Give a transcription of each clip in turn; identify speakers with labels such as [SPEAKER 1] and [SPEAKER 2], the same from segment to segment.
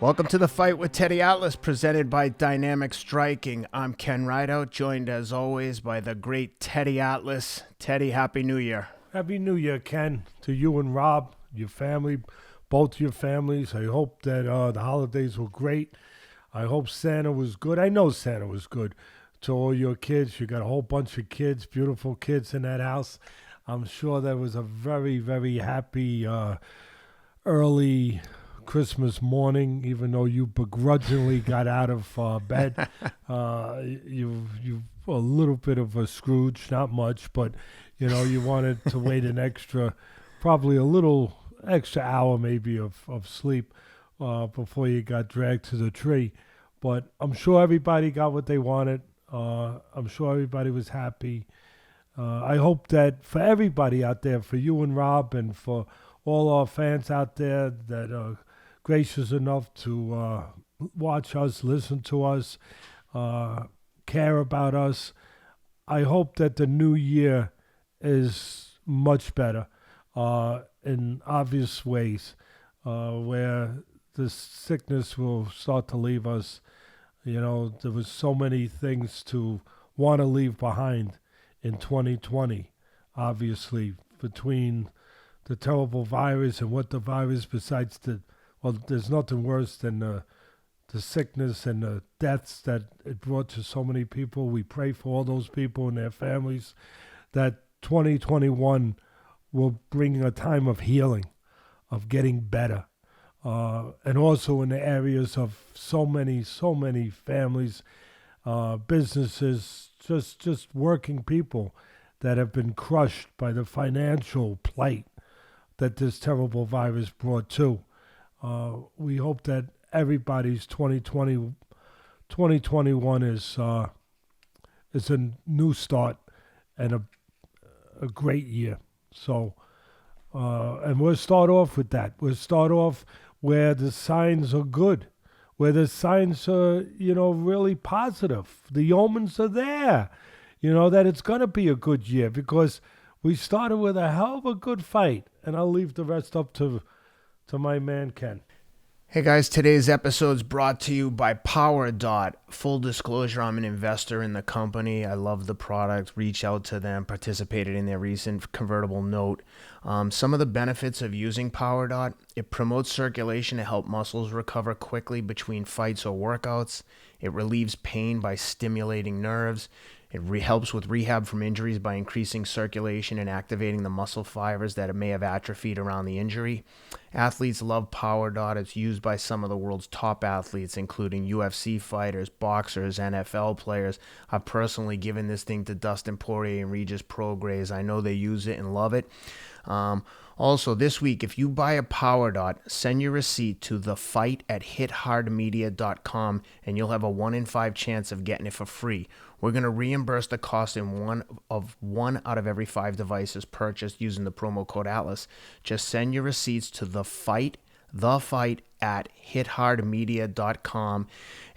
[SPEAKER 1] Welcome to the Fight with Teddy Atlas, presented by Dynamic Striking. I'm Ken Rideout, joined as always by the great Teddy Atlas. Teddy, Happy New Year.
[SPEAKER 2] Happy New Year, Ken, to you and Rob, your family, both your families. I hope that the holidays were great. I hope Santa was good. I know Santa was good to all your kids. You got a whole bunch of kids, beautiful kids in that house. I'm sure that was a very, very happy early Christmas morning, even though you begrudgingly got out of bed. You a little bit of a Scrooge, not much, but you know you wanted to wait an extra, probably a little extra hour maybe of sleep before you got dragged to the tree. But I'm sure everybody got what they wanted. I'm sure everybody was happy. I hope that for everybody out there, for you and Rob, and for all our fans out there that are gracious enough to watch us, listen to us, care about us. I hope that the new year is much better in obvious ways, where the sickness will start to leave us. You know, there was so many things to want to leave behind in 2020, obviously, between the terrible virus and what the virus, besides well, there's nothing worse than the sickness and the deaths that it brought to so many people. We pray for all those people and their families, that 2021 will bring a time of healing, of getting better. And also in the areas of so many families, businesses, just working people that have been crushed by the financial plight that this terrible virus brought too. We hope that everybody's 2021 is a new start and a great year. So, and we'll start off with that. We'll start off where the signs are good, where the signs are, really positive. The omens are there, that it's going to be a good year because we started with a hell of a good fight. And I'll leave the rest up to my man, Ken.
[SPEAKER 1] Hey guys, today's episode is brought to you by Powerdot. Full disclosure, I'm an investor in the company. I love the product. Reach out to them, participated in their recent convertible note. Some of the benefits of using Powerdot: it promotes circulation to help muscles recover quickly between fights or workouts. It relieves pain by stimulating nerves. It helps with rehab from injuries by increasing circulation and activating the muscle fibers that may have atrophied around the injury. Athletes love Powerdot. It's used by some of the world's top athletes, including UFC fighters, boxers, NFL players. I've personally given this thing to Dustin Poirier and Regis Prograis. I know they use it and love it. Also, this week, if you buy a Powerdot, send your receipt to thefight@hithardmedia.com, and you'll have a 1 in 5 chance of getting it for free. We're going to reimburse the cost in one out of every 5 devices purchased using the promo code ATLAS. Just send your receipts to thefight@hithardmedia.com.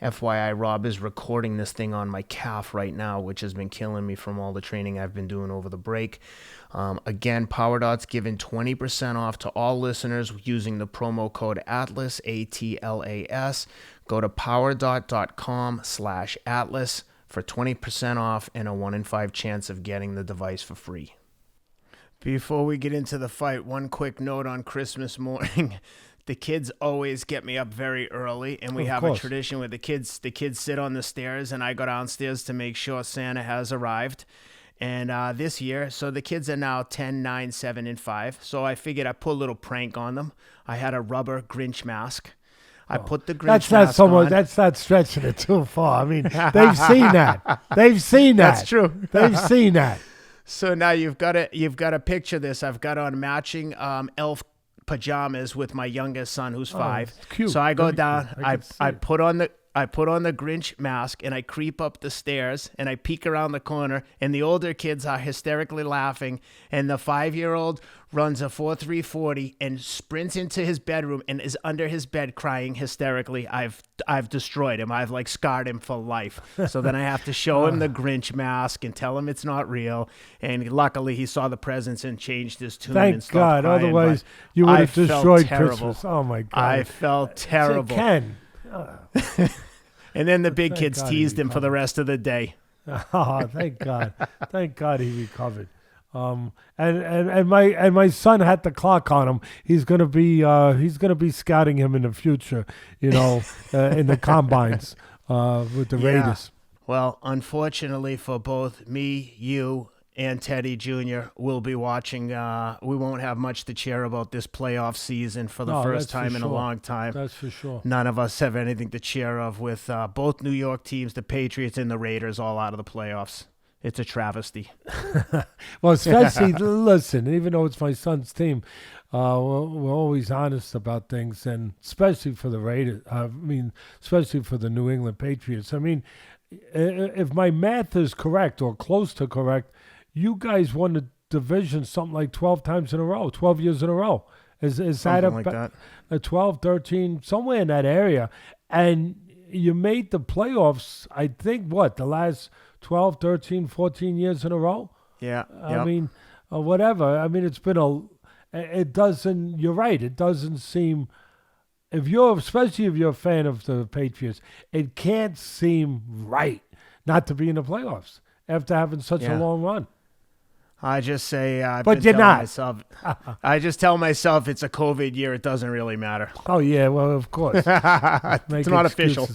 [SPEAKER 1] FYI, Rob is recording this thing on my calf right now, which has been killing me from all the training I've been doing over the break. Again, Powerdot's giving 20% off to all listeners using the promo code ATLAS, ATLAS. Go to powerdot.com/ATLAS for 20% off and a 1 in 5 chance of getting the device for free. Before we get into the fight, one quick note on Christmas morning. The kids always get me up very early, and we have a tradition where the kids sit on the stairs, and I go downstairs to make sure Santa has arrived. And this year, so the kids are now 10, 9, 7, and 5. So I figured I'd put a little prank on them. I had a rubber Grinch mask. I put the Grinch mask on.
[SPEAKER 2] That's not stretching it too far. I mean, they've seen that. They've seen that.
[SPEAKER 1] That's true.
[SPEAKER 2] They've seen that.
[SPEAKER 1] So now you've got to picture this. I've got on matching elf pajamas with my youngest son, who's 5.
[SPEAKER 2] Cute.
[SPEAKER 1] So I go down. I put on I put on the Grinch mask and I creep up the stairs and I peek around the corner and the older kids are hysterically laughing and the 5-year-old runs a 4.340 and sprints into his bedroom and is under his bed crying hysterically. I've destroyed him. I've like scarred him for life. So then I have to show him the Grinch mask and tell him it's not real. And luckily he saw the presents and changed his tune.
[SPEAKER 2] Thank
[SPEAKER 1] and stopped
[SPEAKER 2] God.
[SPEAKER 1] crying,
[SPEAKER 2] Otherwise you would have destroyed
[SPEAKER 1] terrible.
[SPEAKER 2] Christmas. Oh my God.
[SPEAKER 1] I felt terrible.
[SPEAKER 2] Say, Ken.
[SPEAKER 1] And then the big
[SPEAKER 2] Thank
[SPEAKER 1] kids
[SPEAKER 2] God he
[SPEAKER 1] teased him for the
[SPEAKER 2] recovered.
[SPEAKER 1] rest of the day.
[SPEAKER 2] Oh, thank God. Thank God he recovered. And my son had the clock on him. He's gonna be scouting him in the future, in the combines with the Raiders.
[SPEAKER 1] Well, unfortunately for both me, you, and Teddy Jr., we'll be watching. We won't have much to cheer about this playoff season for the first time in a long time.
[SPEAKER 2] That's for sure.
[SPEAKER 1] None of us have anything to cheer of with both New York teams, the Patriots and the Raiders, all out of the playoffs. It's a travesty.
[SPEAKER 2] Well, especially, listen, even though it's my son's team, we're always honest about things, and especially for the Raiders. Especially for the New England Patriots. I mean, if my math is correct or close to correct, you guys won the division something like 12 times in a row, 12 years in a row. Is that
[SPEAKER 1] like that?
[SPEAKER 2] A 12, 13, somewhere in that area? And you made the playoffs, I think, the last 12, 13, 14 years in a row?
[SPEAKER 1] Yeah.
[SPEAKER 2] I mean, whatever. I mean, it's been it doesn't, you're right, it doesn't seem, especially if you're a fan of the Patriots, it can't seem right not to be in the playoffs after having such a long run.
[SPEAKER 1] I just say,
[SPEAKER 2] but you're not.
[SPEAKER 1] I just tell myself it's a COVID year. It doesn't really matter.
[SPEAKER 2] Oh, yeah, well, of course.
[SPEAKER 1] It's not official.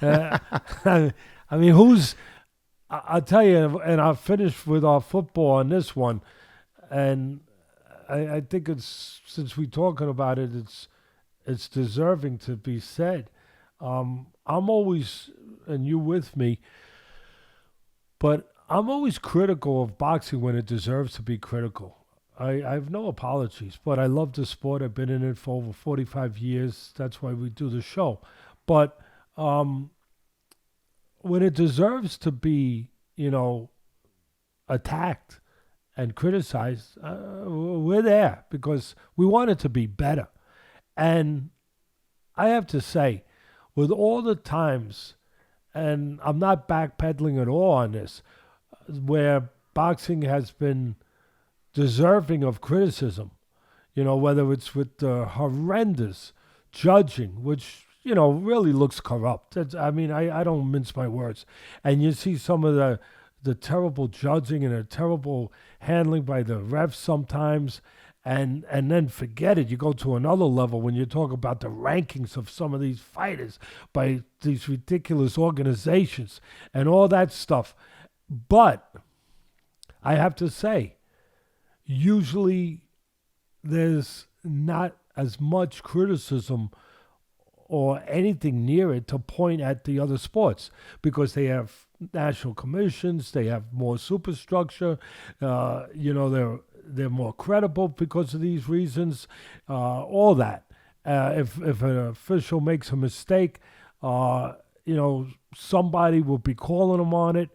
[SPEAKER 2] I mean, I'll tell you, and I'll finish with our football on this one. And I think since we're talking about it, it's deserving to be said. I'm always, and you with me, but I'm always critical of boxing when it deserves to be critical. I have no apologies, but I love the sport. I've been in it for over 45 years. That's why we do the show. But when it deserves to be, attacked and criticized, we're there because we want it to be better. And I have to say, with all the times, and I'm not backpedaling at all on this, where boxing has been deserving of criticism, whether it's with the horrendous judging, which, really looks corrupt. I don't mince my words. And you see some of the terrible judging and the terrible handling by the refs sometimes, and then forget it. You go to another level when you talk about the rankings of some of these fighters by these ridiculous organizations and all that stuff. But I have to say, usually there's not as much criticism or anything near it to point at the other sports because they have national commissions, they have more superstructure, they're more credible because of these reasons, all that. If an official makes a mistake, somebody will be calling them on it.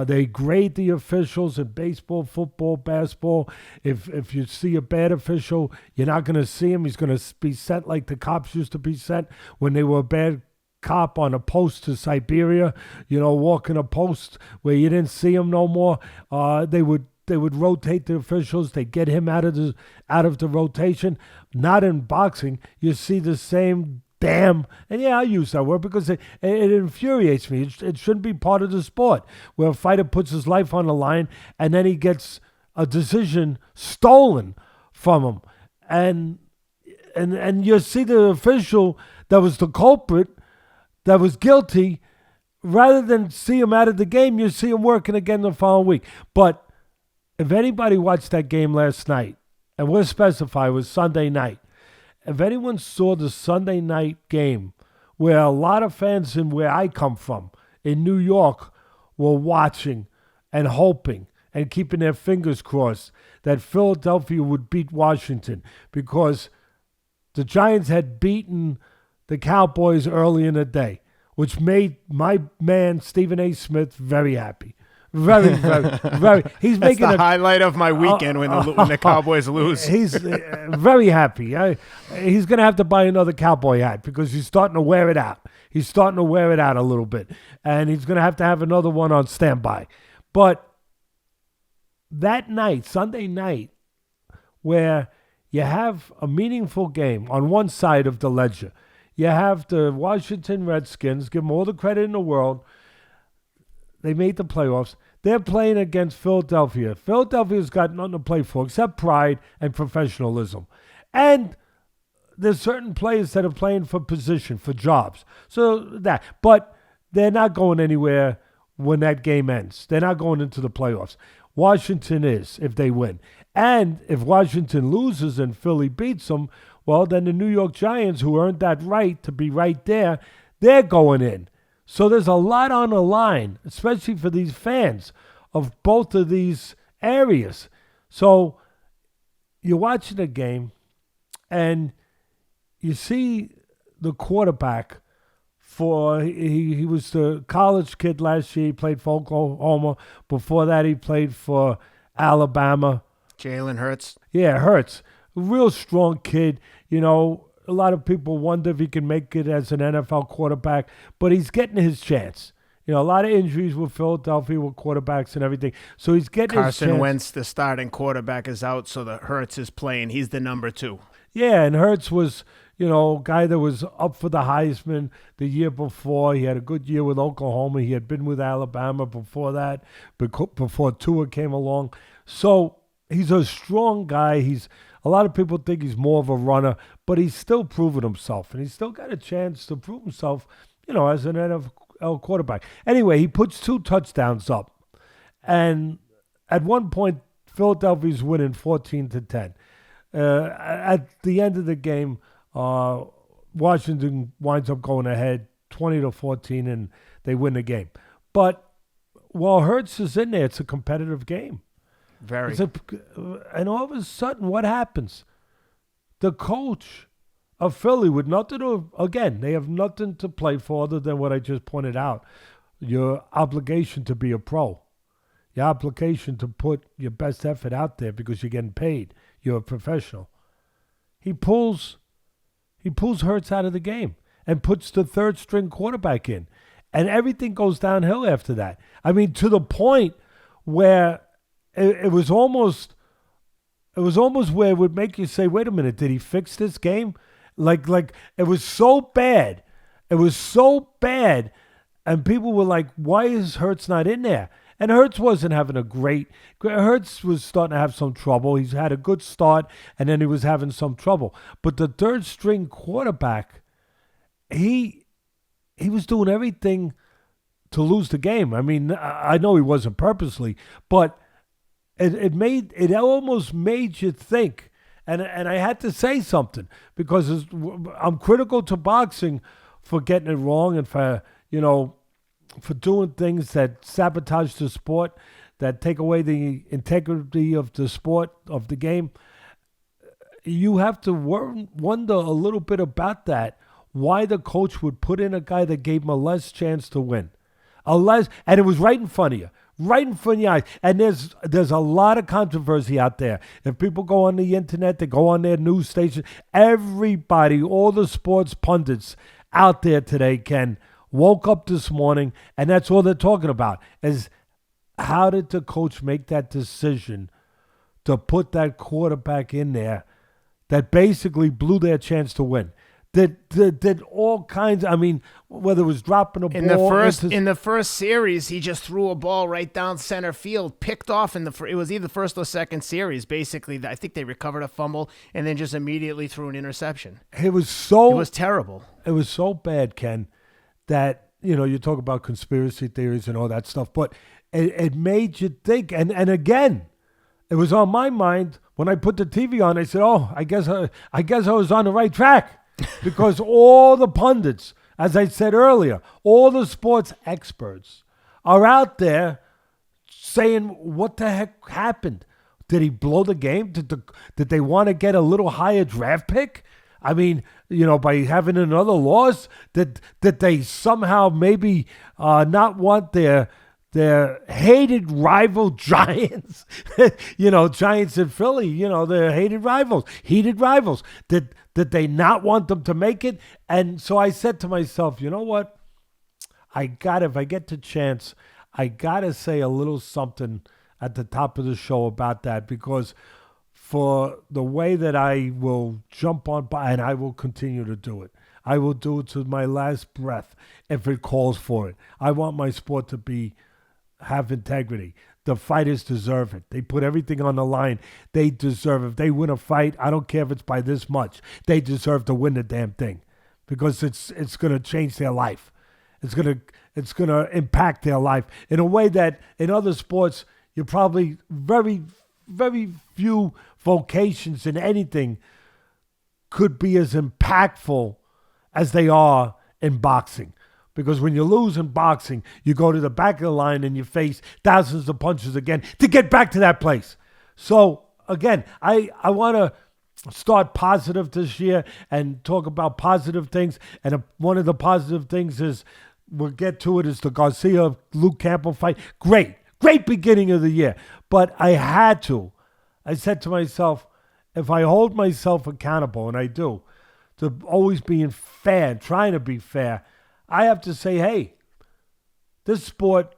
[SPEAKER 2] They grade the officials in baseball, football, basketball. If you see a bad official, you're not going to see him. He's going to be sent like the cops used to be sent when they were a bad cop on a post to Siberia, walking a post where you didn't see him no more. They would rotate the officials. They get him out of the rotation. Not in boxing. You see the same damn, and yeah, I use that word because it infuriates me. It shouldn't be part of the sport where a fighter puts his life on the line and then he gets a decision stolen from him. And you see the official that was the culprit, that was guilty, rather than see him out of the game, you see him working again the following week. But if anybody watched that game last night, and we'll specify it was Sunday night, if anyone saw the Sunday night game where a lot of fans in where I come from, in New York, were watching and hoping and keeping their fingers crossed that Philadelphia would beat Washington because the Giants had beaten the Cowboys early in the day. which made my man Stephen A. Smith very happy. Very, very, very. He's
[SPEAKER 1] That's
[SPEAKER 2] making
[SPEAKER 1] the
[SPEAKER 2] a
[SPEAKER 1] highlight of my weekend when the Cowboys lose.
[SPEAKER 2] He's very happy. He's going to have to buy another cowboy hat because he's starting to wear it out. He's starting to wear it out a little bit. And he's going to have another one on standby. But that night, Sunday night, where you have a meaningful game on one side of the ledger, you have the Washington Redskins, give them all the credit in the world. They made the playoffs. They're playing against Philadelphia. Philadelphia's got nothing to play for except pride and professionalism. And there's certain players that are playing for position, for jobs. But they're not going anywhere when that game ends. They're not going into the playoffs. Washington is, if they win. And if Washington loses and Philly beats them, well, then the New York Giants, who earned that right to be right there, they're going in. So there's a lot on the line, especially for these fans of both of these areas. So you're watching a game, and you see the quarterback he was the college kid last year. He played for Oklahoma. Before that, he played for Alabama.
[SPEAKER 1] Jalen Hurts.
[SPEAKER 2] Yeah, Hurts. A real strong kid, A lot of people wonder if he can make it as an NFL quarterback, but he's getting his chance. A lot of injuries with Philadelphia with quarterbacks and everything. So he's getting his chance.
[SPEAKER 1] Carson Wentz, the starting quarterback, is out, so the Hurts is playing. He's the number 2.
[SPEAKER 2] Yeah, and Hurts was, a guy that was up for the Heisman the year before. He had a good year with Oklahoma. He had been with Alabama before that, before Tua came along. So he's a strong guy. A lot of people think he's more of a runner, but he's still proven himself, and he's still got a chance to prove himself, as an NFL quarterback. Anyway, he puts 2 touchdowns up, and at one point, Philadelphia's winning 14-10. At the end of the game, Washington winds up going ahead 20-14, and they win the game. But while Hurts is in there, it's a competitive game.
[SPEAKER 1] Very.
[SPEAKER 2] And all of a sudden, what happens? The coach of Philly with nothing to, again, they have nothing to play for other than what I just pointed out. Your obligation to be a pro. Your obligation to put your best effort out there because you're getting paid. You're a professional. He pulls Hurts out of the game and puts the third string quarterback in. And everything goes downhill after that. I mean, to the point where it was almost where it would make you say, wait a minute, did he fix this game? Like it was so bad. It was so bad. And people were like, why is Hurts not in there? And Hurts wasn't having Hurts was starting to have some trouble. He's had a good start, and then he was having some trouble. But the third string quarterback, he was doing everything to lose the game. I mean, I know he wasn't purposely, but it almost made you think. And I had to say something because I'm critical to boxing for getting it wrong and for doing things that sabotage the sport, that take away the integrity of the sport, of the game. You have to wonder a little bit about that, why the coach would put in a guy that gave him a less chance to win. And it was right in front of you. Right in front of your eyes. And there's a lot of controversy out there. If people go on the internet, they go on their news stations, everybody, all the sports pundits out there today, Ken, woke up this morning, and that's all they're talking about, is how did the coach make that decision to put that quarterback in there that basically blew their chance to win? Did all kinds, I mean, whether it was dropping a ball.
[SPEAKER 1] In the first series, he just threw a ball right down center field, picked off it was either first or second series, basically. I think they recovered a fumble and then just immediately threw an interception.
[SPEAKER 2] It was
[SPEAKER 1] terrible.
[SPEAKER 2] It was so bad, Ken, that, you talk about conspiracy theories and all that stuff, but it made you think. And again, it was on my mind when I put the TV on. I said, oh, I guess I was on the right track. Because all the pundits, as I said earlier, all the sports experts are out there saying, what the heck happened? Did he blow the game? Did they want to get a little higher draft pick? I mean, by having another loss, that they somehow maybe not want their hated rival Giants, Giants in Philly, their heated rivals, that they not want them to make it. And so I said to myself, you know what? If I get the chance, I got to say a little something at the top of the show about that, because for the way that I will jump on by, and I will continue to do it. I will do it to my last breath if it calls for it. I want my sport to have integrity. The fighters deserve it. They put everything on the line. They deserve it. If they win a fight, I don't care if it's by this much. They deserve to win the damn thing, because it's going to change their life. It's going to impact their life in a way that in other sports, you're probably very, very few vocations in anything could be as impactful as they are in boxing. Because when you lose in boxing, you go to the back of the line and you face thousands of punches again to get back to that place. So, again, I want to start positive this year and talk about positive things. And one of the positive things is, we'll get to it, is the Garcia Luke Campbell fight. Great beginning of the year. But I said to myself, if I hold myself accountable, and I do, to always being fair, trying to be fair, I have to say, hey, this sport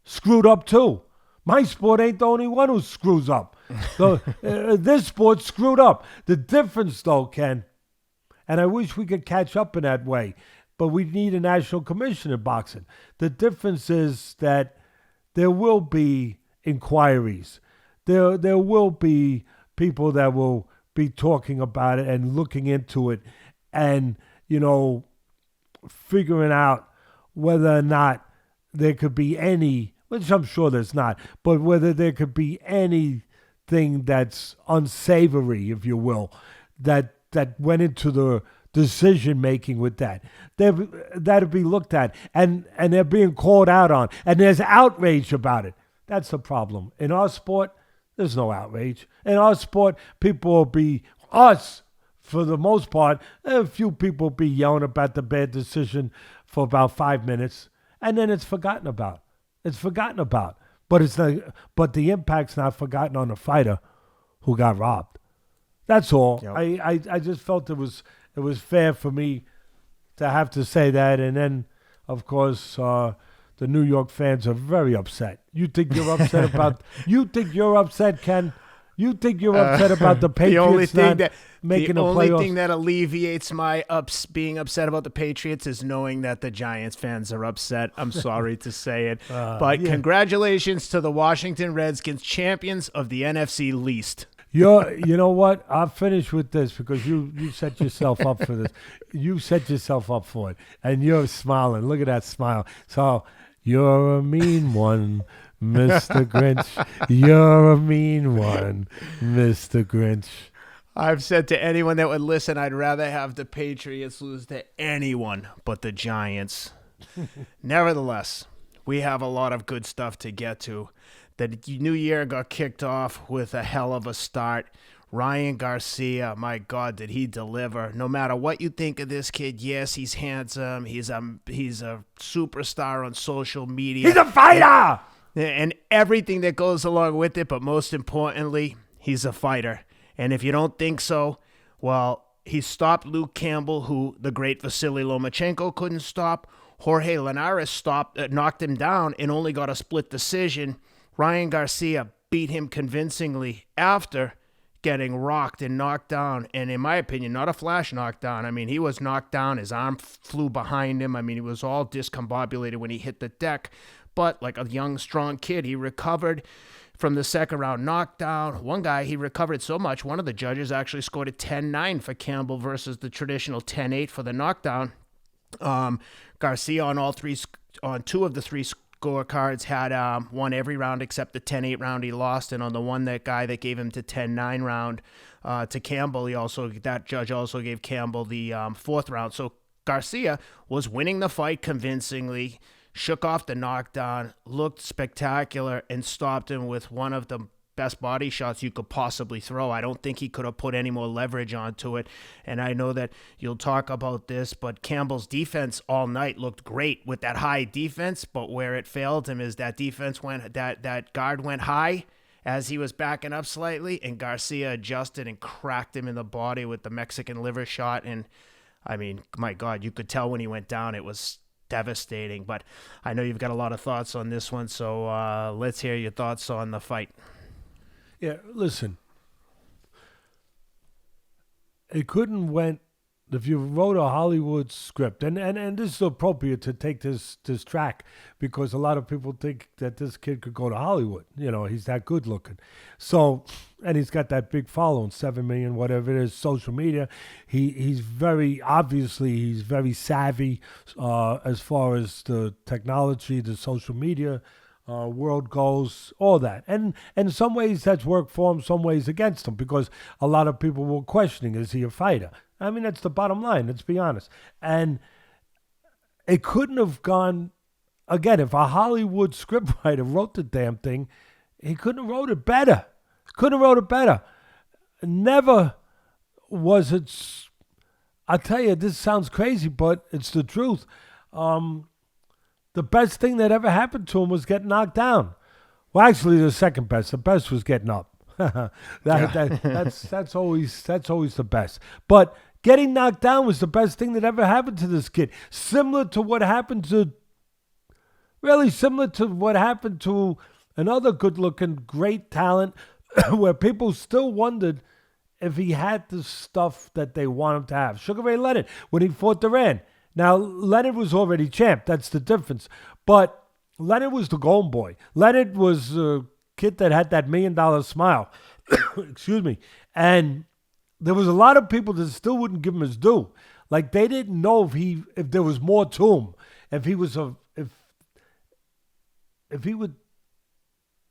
[SPEAKER 2] screwed up too. My sport ain't the only one who screws up. So this sport screwed up. The difference, though, Ken, and I wish we could catch up in that way, but we need a national commission in boxing. The difference is that there will be inquiries. There will be people that will be talking about it and looking into it and, figuring out whether or not there could be any, which I'm sure there's not, but whether there could be anything that's unsavory, if you will, that went into the decision-making with that. That'd be looked at, and they're being called out on, and there's outrage about it. That's the problem. In our sport, there's no outrage. In our sport, people will be, us, for the most part, a few people will be yelling about the bad decision for about 5 minutes, and then it's forgotten about. But the impact's not forgotten on the fighter who got robbed. That's all. Yep. I just felt it was fair for me to have to say that. And then, of course, the New York fans are very upset. You think you're upset about? You think you're upset, Ken? You think you're upset about the Patriots making the playoffs?
[SPEAKER 1] The only thing that alleviates my being upset about the Patriots is knowing that the Giants fans are upset. I'm sorry to say it. Congratulations to the Washington Redskins, champions of the NFC least.
[SPEAKER 2] You know what? I'll finish with this, because you set yourself up for this. You set yourself up for it, and you're smiling. Look at that smile. So, you're a mean one, Mr. Grinch. You're a mean one, Mr. Grinch.
[SPEAKER 1] I've said to anyone that would listen, I'd rather have the Patriots lose to anyone but the Giants. Nevertheless, we have a lot of good stuff to get to. The new year got kicked off with a hell of a start. Ryan Garcia, my God, did he deliver? No matter what you think of this kid, yes, he's handsome. He's a superstar on social media.
[SPEAKER 2] He's a fighter!
[SPEAKER 1] And everything that goes along with it, but most importantly, he's a fighter. And if you don't think so, well, he stopped Luke Campbell, who the great Vasily Lomachenko couldn't stop. Jorge Linares knocked him down and only got a split decision. Ryan Garcia beat him convincingly after getting rocked and knocked down. And in my opinion, not a flash knockdown. I mean, he was knocked down. His arm flew behind him. I mean, he was all discombobulated when he hit the deck. But like a young, strong kid, he recovered from the second round knockdown. One guy, he recovered so much, one of the judges actually scored a 10-9 for Campbell versus the traditional 10-8 for the knockdown. Garcia on two of the three scorecards had won every round except the 10-8 round he lost, and on the one that gave him the 10-9 round to Campbell, that judge also gave Campbell the fourth round. So Garcia was winning the fight convincingly, shook off the knockdown, looked spectacular, and stopped him with one of the best body shots you could possibly throw. I don't think he could have put any more leverage onto it. And I know that you'll talk about this, but Campbell's defense all night looked great with that high defense, but where it failed him is that that guard went high as he was backing up slightly, and Garcia adjusted and cracked him in the body with the Mexican liver shot. And I mean, my God, you could tell when he went down, it was devastating. But I know you've got a lot of thoughts on this one, so let's hear your thoughts on the fight.
[SPEAKER 2] Yeah, listen. It couldn't went if you wrote a Hollywood script, and this is appropriate to take this track because a lot of people think that this kid could go to Hollywood. You know, he's that good looking. So, and he's got that big following, 7 million, whatever it is, social media. He's very savvy as far as the technology, the social media world goes, all that. And in some ways that's worked for him, some ways against him, because a lot of people were questioning, is he a fighter? I mean, that's the bottom line, let's be honest. And it couldn't have gone, again, if a Hollywood scriptwriter wrote the damn thing, he couldn't have wrote it better. Never was it, I'll tell you, this sounds crazy, but it's the truth. The best thing that ever happened to him was getting knocked down. Well, actually, the second best. The best was getting up. That's always the best. But getting knocked down was the best thing that ever happened to this kid. Similar to what happened to another good-looking, great talent, where people still wondered if he had the stuff that they want him to have. Sugar Ray Leonard, when he fought Duran. Now, Leonard was already champ. That's the difference. But Leonard was the golden boy. Leonard was a kid that had that $1 million smile. Excuse me. And there was a lot of people that still wouldn't give him his due. Like, they didn't know if there was more to him. If he would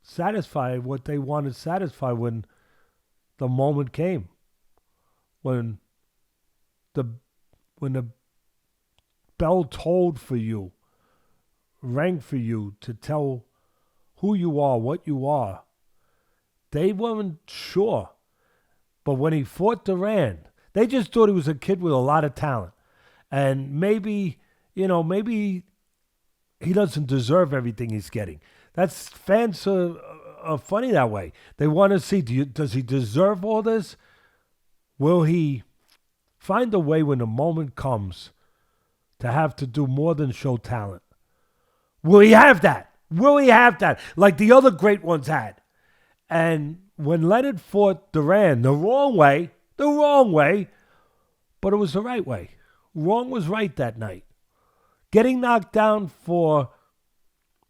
[SPEAKER 2] satisfy what they wanted to satisfy when the moment came. When the bell tolled for you, rang for you to tell who you are, what you are. They weren't sure. But when he fought Duran, they just thought he was a kid with a lot of talent. And maybe he doesn't deserve everything he's getting. Fans are funny that way. They want to see, does he deserve all this? Will he find a way when the moment comes to have to do more than show talent? Will he have that? Like the other great ones had. And when Leonard fought Duran the wrong way, but it was the right way. Wrong was right that night. Getting knocked down for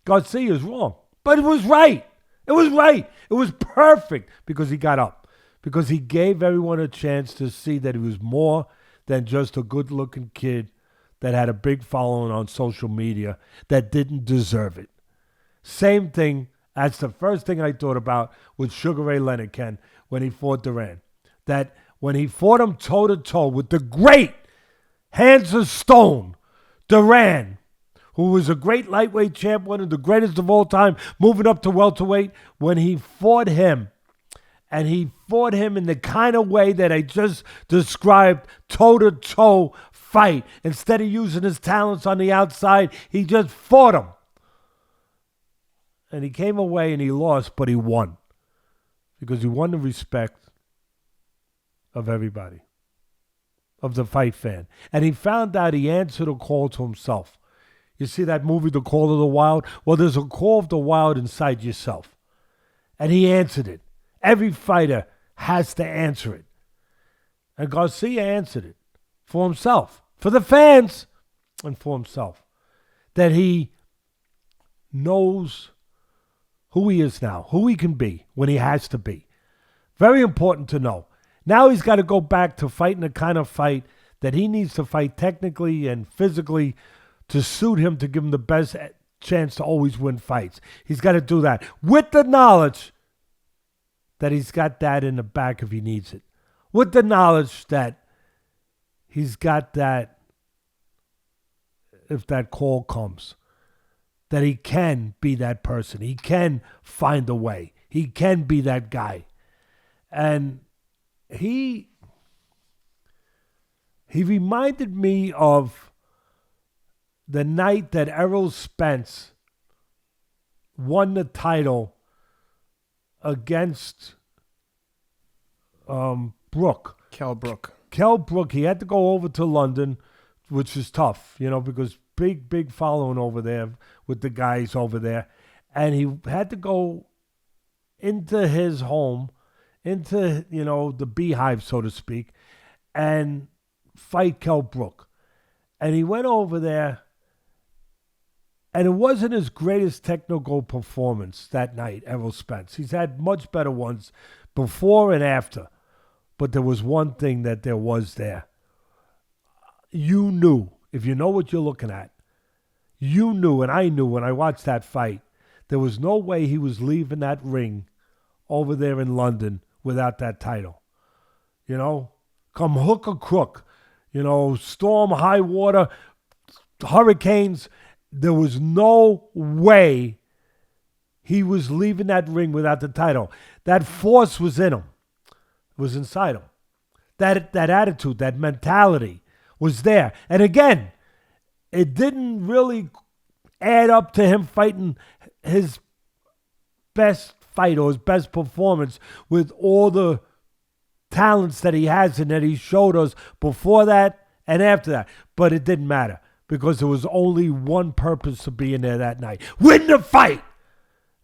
[SPEAKER 2] Garcia is wrong, but it was right. It was perfect because he got up, because he gave everyone a chance to see that he was more than just a good-looking kid that had a big following on social media that didn't deserve it. Same thing. That's the first thing I thought about with Sugar Ray Leonard, Ken, when he fought Duran. That when he fought him toe-to-toe with the great hands of stone, Duran, who was a great lightweight champ, one of the greatest of all time, moving up to welterweight, when he fought him, and he fought him in the kind of way that I just described, toe-to-toe fight. Instead of using his talents on the outside, he just fought him. And he came away and he lost, but he won. Because he won the respect of everybody, of the fight fan. And he found out he answered a call to himself. You see that movie, The Call of the Wild? Well, there's a call of the wild inside yourself. And he answered it. Every fighter has to answer it. And Garcia answered it for himself, for the fans, and for himself. That he knows who he is now, who he can be when he has to be. Very important to know. Now he's got to go back to fighting the kind of fight that he needs to fight technically and physically to suit him, to give him the best chance to always win fights. He's got to do that with the knowledge that he's got that in the back if he needs it. With the knowledge that he's got that if that call comes. That he can be that person. He can find a way. He can be that guy. And he reminded me of the night that Errol Spence won the title against Brook.
[SPEAKER 1] Kell Brook.
[SPEAKER 2] Kell Brook, he had to go over to London, which is tough, because big following over there with the guys over there. And he had to go into his home, into, the beehive, so to speak, and fight Kell Brook. And he went over there, and it wasn't his greatest technical performance that night, Errol Spence. He's had much better ones before and after. But there was one thing that there was there. You knew, if you know what you're looking at, you knew, and I knew when I watched that fight, there was no way he was leaving that ring over there in London without that title. Come hook or crook, storm, high water, hurricanes, there was no way he was leaving that ring without the title. That force was in him. Was inside him. That attitude, that mentality was there. And again, it didn't really add up to him fighting his best fight or his best performance with all the talents that he has and that he showed us before that and after that. But it didn't matter because there was only one purpose of being there that night. Win the fight!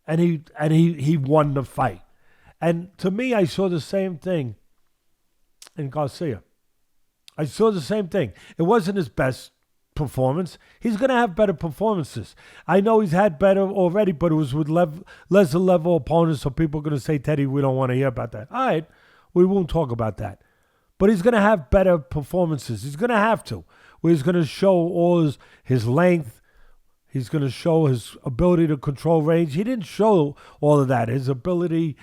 [SPEAKER 2] And he won the fight. And to me, I saw the same thing in Garcia. I saw the same thing. It wasn't his best performance. He's going to have better performances. I know he's had better already, but it was with lesser level opponents, so people are going to say, Teddy, we don't want to hear about that. All right, we won't talk about that. But he's going to have better performances. He's going to have to, where he's going to show all his length. He's going to show his ability to control range. He didn't show all of that, his ability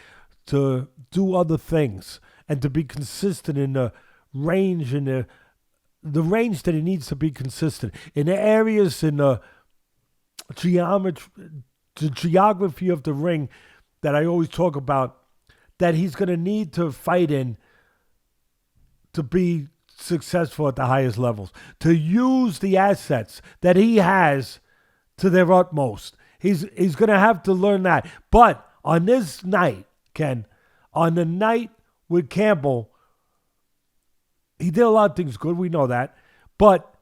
[SPEAKER 2] to do other things and to be consistent in the range and the range that he needs to be consistent in the areas in the geography of the ring that I always talk about that he's going to need to fight in to be successful at the highest levels, to use the assets that he has to their utmost. He's going to have to learn that. But on this night, Ken, on the night with Campbell, he did a lot of things good. We know that. But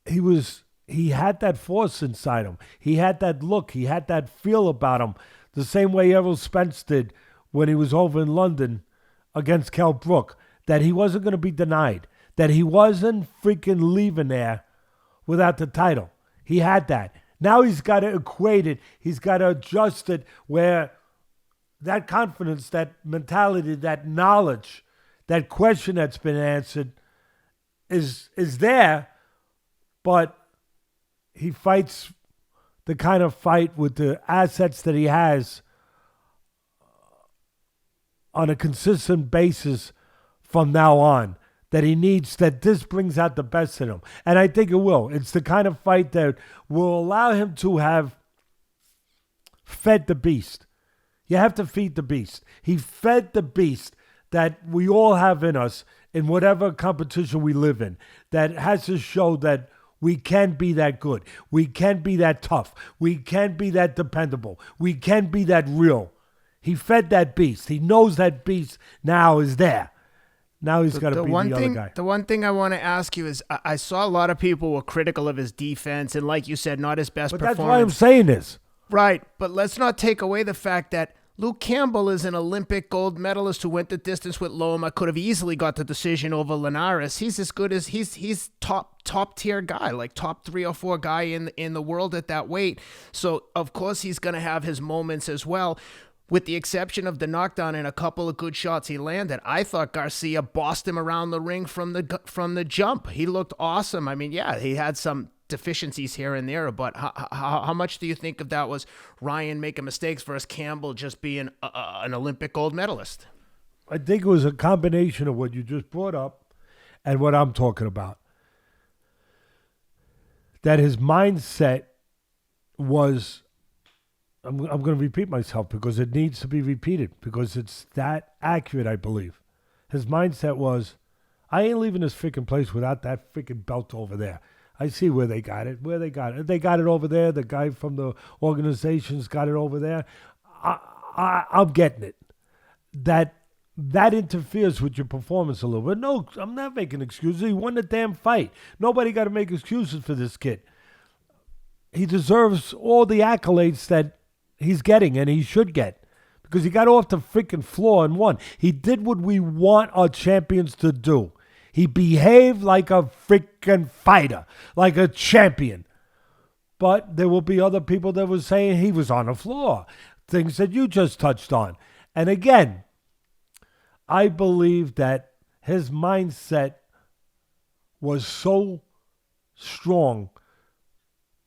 [SPEAKER 2] he had that force inside him. He had that look. He had that feel about him. The same way Errol Spence did when he was over in London against Kell Brook. That he wasn't going to be denied. That he wasn't freaking leaving there without the title. He had that. Now he's got to equate it. He's got to adjust it where that confidence, that mentality, that knowledge, that question that's been answered is there, but he fights the kind of fight with the assets that he has on a consistent basis from now on, that he needs, that this brings out the best in him. And I think it will. It's the kind of fight that will allow him to have fed the beast. You have to feed the beast. He fed the beast that we all have in us in whatever competition we live in, that has to show that we can be that good. We can be that tough. We can be that dependable. We can be that real. He fed that beast. He knows that beast now is there. Now he's got to be the other guy.
[SPEAKER 1] The one thing I want to ask you is I saw a lot of people were critical of his defense and, like you said, not his best performance.
[SPEAKER 2] That's why I'm saying this.
[SPEAKER 1] Right, but let's not take away the fact that Luke Campbell is an Olympic gold medalist who went the distance with Loma, could have easily got the decision over Linares. He's as good as he's top tier guy, like top 3 or 4 guy in the world at that weight. So of course he's going to have his moments as well. With the exception of the knockdown and a couple of good shots he landed, I thought Garcia bossed him around the ring from the jump. He looked awesome. I mean, yeah, he had some deficiencies here and there, but how much do you think of that was Ryan making mistakes versus Campbell just being an Olympic gold medalist?
[SPEAKER 2] I think it was a combination of what you just brought up and what I'm talking about. That his mindset was I'm going to repeat myself because it needs to be repeated because it's that accurate, I believe. His mindset was, I ain't leaving this freaking place without that freaking belt over there. I see where they got it. They got it over there. The guy from the organization's got it over there. I'm getting it. That interferes with your performance a little bit. No, I'm not making excuses. He won the damn fight. Nobody got to make excuses for this kid. He deserves all the accolades that he's getting and he should get because he got off the freaking floor and won. He did what we want our champions to do. He behaved like a freaking fighter, like a champion. But there will be other people that were saying he was on the floor, things that you just touched on. And again, I believe that his mindset was so strong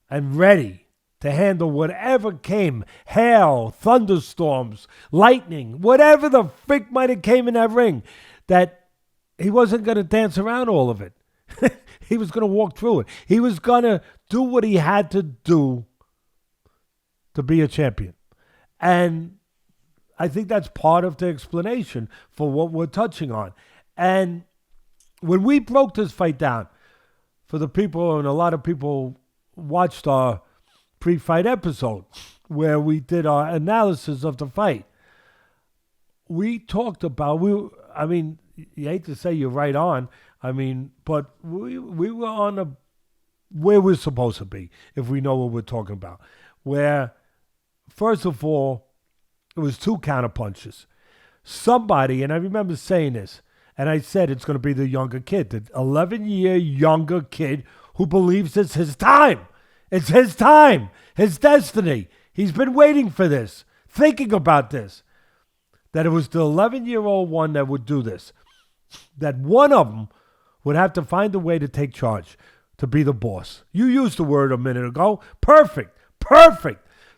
[SPEAKER 2] and ready to handle whatever came, hail, thunderstorms, lightning, whatever the frick might have came in that ring, that he wasn't going to dance around all of it. He was going to walk through it. He was going to do what he had to do to be a champion. And I think that's part of the explanation for what we're touching on. And when we broke this fight down, for the people, and a lot of people watched our pre-fight episode where we did our analysis of the fight, we talked about, you hate to say you're right on, but we were on where we're supposed to be, if we know what we're talking about. Where, first of all, it was 2 counterpunches. Somebody, and I remember saying this, and I said it's going to be the younger kid, the 11-year younger kid who believes it's his time. It's his time, his destiny. He's been waiting for this, thinking about this. That it was the 11-year-old one that would do this. That one of them would have to find a way to take charge, to be the boss. You used the word a minute ago. Perfect.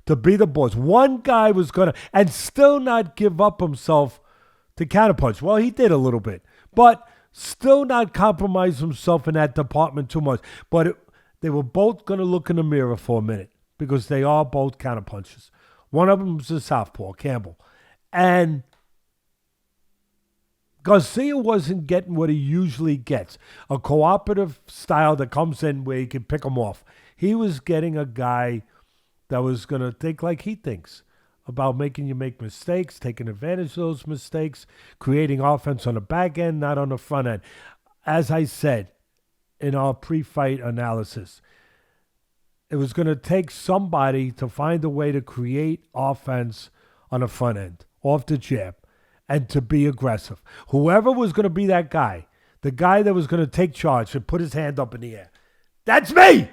[SPEAKER 2] To be the boss. One guy was going to, and still not give up himself to counterpunch. Well, he did a little bit, but still not compromise himself in that department too much. But they were both going to look in the mirror for a minute because they are both counterpunchers. One of them was a southpaw, Campbell. And Garcia wasn't getting what he usually gets, a cooperative style that comes in where he can pick him off. He was getting a guy that was going to think like he thinks about making you make mistakes, taking advantage of those mistakes, creating offense on the back end, not on the front end. As I said in our pre-fight analysis, it was going to take somebody to find a way to create offense on the front end, off the jab, and to be aggressive. Whoever was going to be that guy, the guy that was going to take charge and put his hand up in the air. That's me!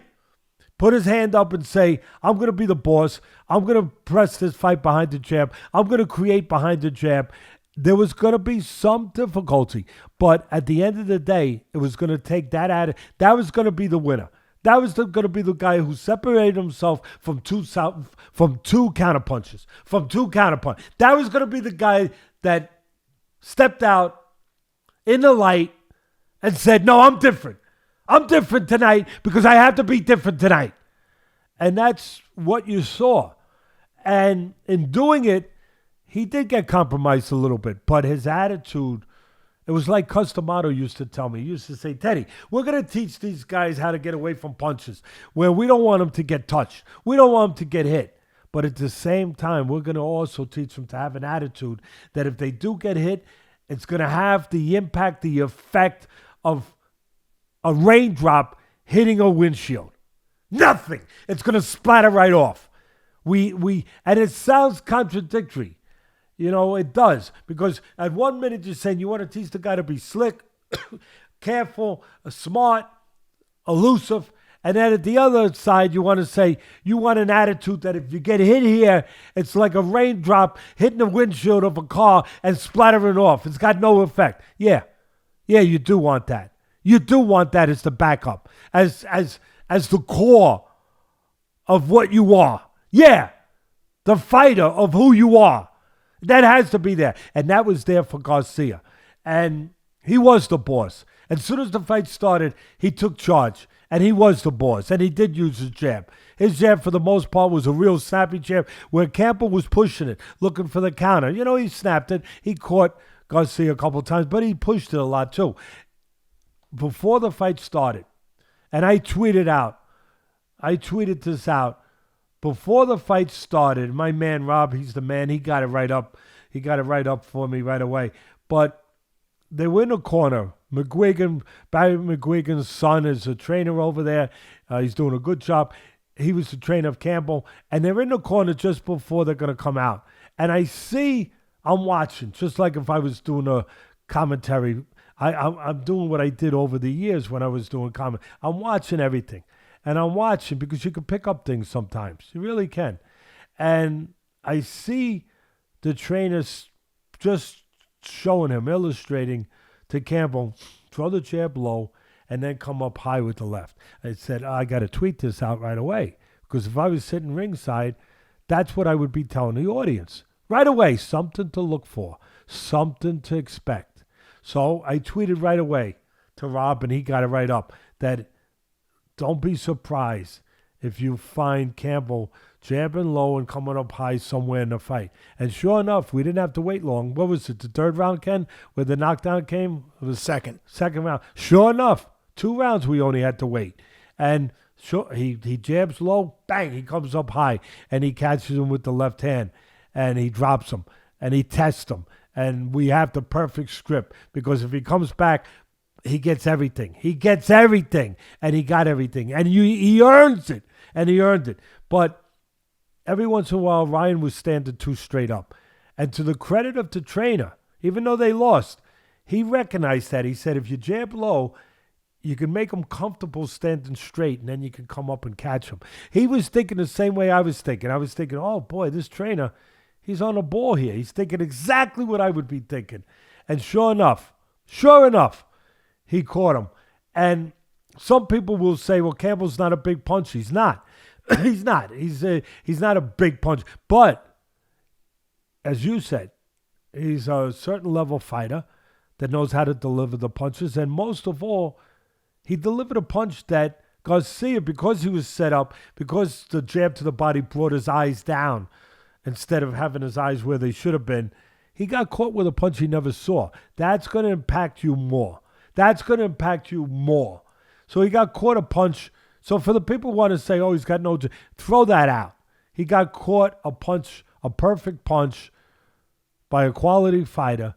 [SPEAKER 2] Put his hand up and say, I'm going to be the boss. I'm going to press this fight behind the jab. I'm going to create behind the jab. There was going to be some difficulty, but at the end of the day, it was going to take that attitude. That was going to be the winner. That was going to be the guy who separated himself from two counterpunches. That was going to be the guy that stepped out in the light and said, no, I'm different. I'm different tonight because I have to be different tonight. And that's what you saw. And in doing it, he did get compromised a little bit, but his attitude, it was like Customato used to tell me. He used to say, Teddy, we're going to teach these guys how to get away from punches where we don't want them to get touched. We don't want them to get hit. But at the same time, we're going to also teach them to have an attitude that if they do get hit, it's going to have the impact, the effect of a raindrop hitting a windshield. Nothing. It's going to splatter right off. And it sounds contradictory. You know, it does. Because at 1 minute you're saying you want to teach the guy to be slick, careful, smart, elusive. And then at the other side, you want to say you want an attitude that if you get hit here, it's like a raindrop hitting the windshield of a car and splattering off. It's got no effect. Yeah, you do want that. You do want that as the backup, as the core of what you are. Yeah, the fighter of who you are. That has to be there. And that was there for Garcia. And he was the boss. As soon as the fight started, he took charge. And he was the boss. And he did use his jab. His jab, for the most part, was a real snappy jab where Campbell was pushing it, looking for the counter. You know, he snapped it. He caught Garcia a couple of times, but he pushed it a lot too. Before the fight started, and I tweeted this out. Before the fight started, my man Rob, he's the man. He got it right up. He got it right up for me right away. But they were in a corner. McGuigan, Barry McGuigan's son is a trainer over there. He's doing a good job. He was the trainer of Campbell. And they're in the corner just before they're going to come out. And I'm watching, just like if I was doing a commentary. I'm doing what I did over the years when I was doing comment. I'm watching everything. And I'm watching because you can pick up things sometimes. You really can. And I see the trainers just showing him, illustrating to Campbell, throw the jab low, and then come up high with the left. I said, I got to tweet this out right away. Because if I was sitting ringside, that's what I would be telling the audience. Right away, something to look for, something to expect. So I tweeted right away to Rob, and he got it right up, that don't be surprised if you find Campbell jabbing low and coming up high somewhere in the fight. And sure enough, we didn't have to wait long. What was it, the third round, Ken, where the knockdown came? It was
[SPEAKER 1] Second
[SPEAKER 2] round. Sure enough, 2 rounds we only had to wait. And sure, he jabs low, bang, he comes up high, and he catches him with the left hand, and he drops him, and he tests him. And we have the perfect script, because if he comes back, he gets everything. He gets everything, and he got everything. And he earns it, and he earned it. But every once in a while, Ryan was standing too straight up. And to the credit of the trainer, even though they lost, he recognized that. He said, if you jab low, you can make him comfortable standing straight, and then you can come up and catch him. He was thinking the same way I was thinking. I was thinking, oh, boy, this trainer, he's on the ball here. He's thinking exactly what I would be thinking. And sure enough, he caught him. And some people will say, well, Campbell's not a big punch. He's not. He's not. He's not a big punch. But, as you said, he's a certain level fighter that knows how to deliver the punches. And most of all, he delivered a punch that Garcia, because he was set up, because the jab to the body brought his eyes down instead of having his eyes where they should have been, he got caught with a punch he never saw. That's going to impact you more. So he got caught a punch. So for the people who want to say, oh, he's got no, throw that out. He got caught a punch, a perfect punch by a quality fighter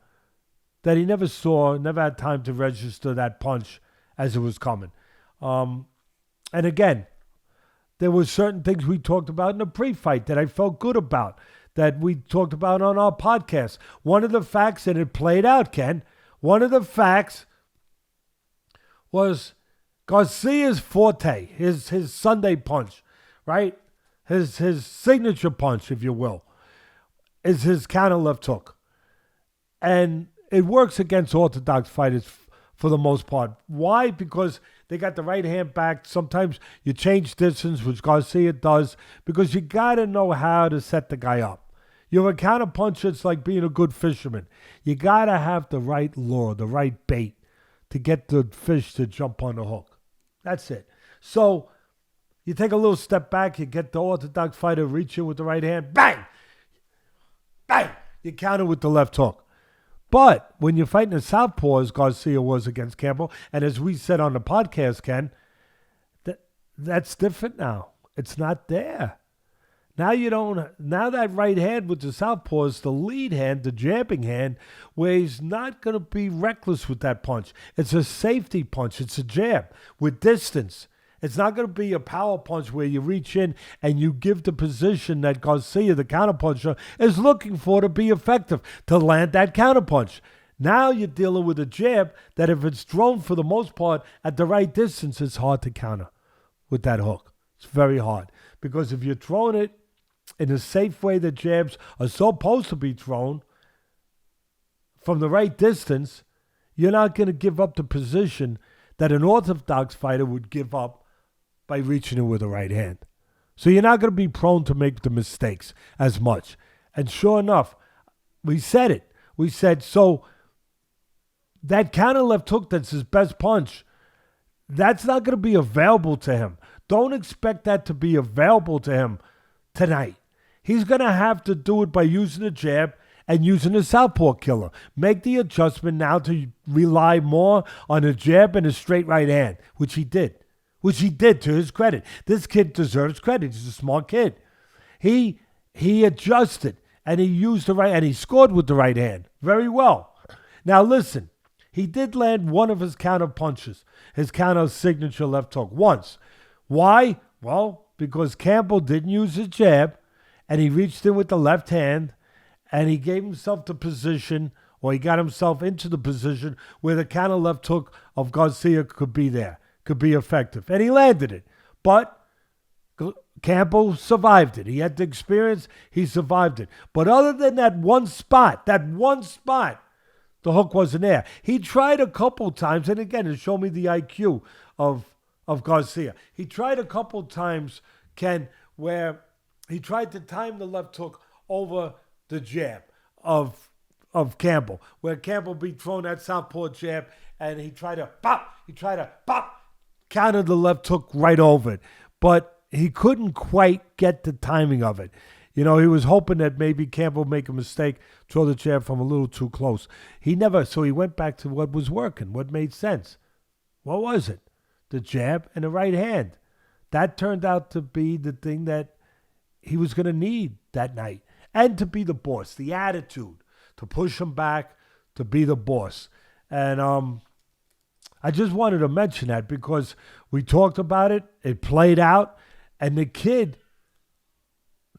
[SPEAKER 2] that he never saw, never had time to register that punch as it was coming. And again, there were certain things we talked about in the pre-fight that I felt good about, that we talked about on our podcast. One of the facts, and it played out, Ken, one of the facts was Garcia's forte, his Sunday punch, right? His signature punch, if you will, is his counter left hook. And it works against orthodox fighters for the most part. Why? Because they got the right hand back. Sometimes you change distance, which Garcia does, because you got to know how to set the guy up. You're a counter puncher. It's like being a good fisherman. You got to have the right lure, the right bait to get the fish to jump on the hook. That's it. So you take a little step back, you get the orthodox fighter, reach in with the right hand, bang! Bang! You counter with the left hook. But when you're fighting a southpaw, as Garcia was against Campbell, and as we said on the podcast, Ken, that's different now. It's not there. Now that right hand with the southpaw is the lead hand, the jabbing hand, where he's not going to be reckless with that punch. It's a safety punch. It's a jab with distance. It's not going to be a power punch where you reach in and you give the position that Garcia, the counterpuncher, is looking for to be effective, to land that counterpunch. Now you're dealing with a jab that if it's thrown for the most part at the right distance, it's hard to counter with that hook. It's very hard. Because if you're throwing it in a safe way that jabs are supposed to be thrown from the right distance, you're not going to give up the position that an orthodox fighter would give up by reaching in with the right hand. So you're not going to be prone to make the mistakes as much. And sure enough, we said it. We said, so that counter left hook that's his best punch, that's not going to be available to him. Don't expect that to be available to him tonight. He's going to have to do it by using the jab and using the southpaw killer. Make the adjustment now to rely more on a jab and a straight right hand, which he did. Which he did, to his credit. This kid deserves credit. He's a smart kid. He adjusted, and he used the right, and he scored with the right hand very well. Now listen, he did land one of his counter punches, his counter signature left hook once. Why? Well, because Campbell didn't use his jab, and he reached in with the left hand, and he gave himself the position, or he got himself into the position where the counter left hook of Garcia could be there, could be effective. And he landed it. But Campbell survived it. He had the experience. He survived it. But other than that one spot, the hook wasn't there. He tried a couple times, and again, it showed me the IQ of Garcia. He tried a couple times, Ken, where he tried to time the left hook over the jab of Campbell, where Campbell be thrown that southpaw jab, and he tried to pop, counter the left hook right over it. But he couldn't quite get the timing of it. You know, he was hoping that maybe Campbell make a mistake, throw the jab from a little too close. So he went back to what was working, what made sense. What was it? The jab and the right hand. That turned out to be the thing that he was going to need that night. And to be the boss, the attitude, to push him back, to be the boss. And I just wanted to mention that because we talked about it, it played out, and the kid,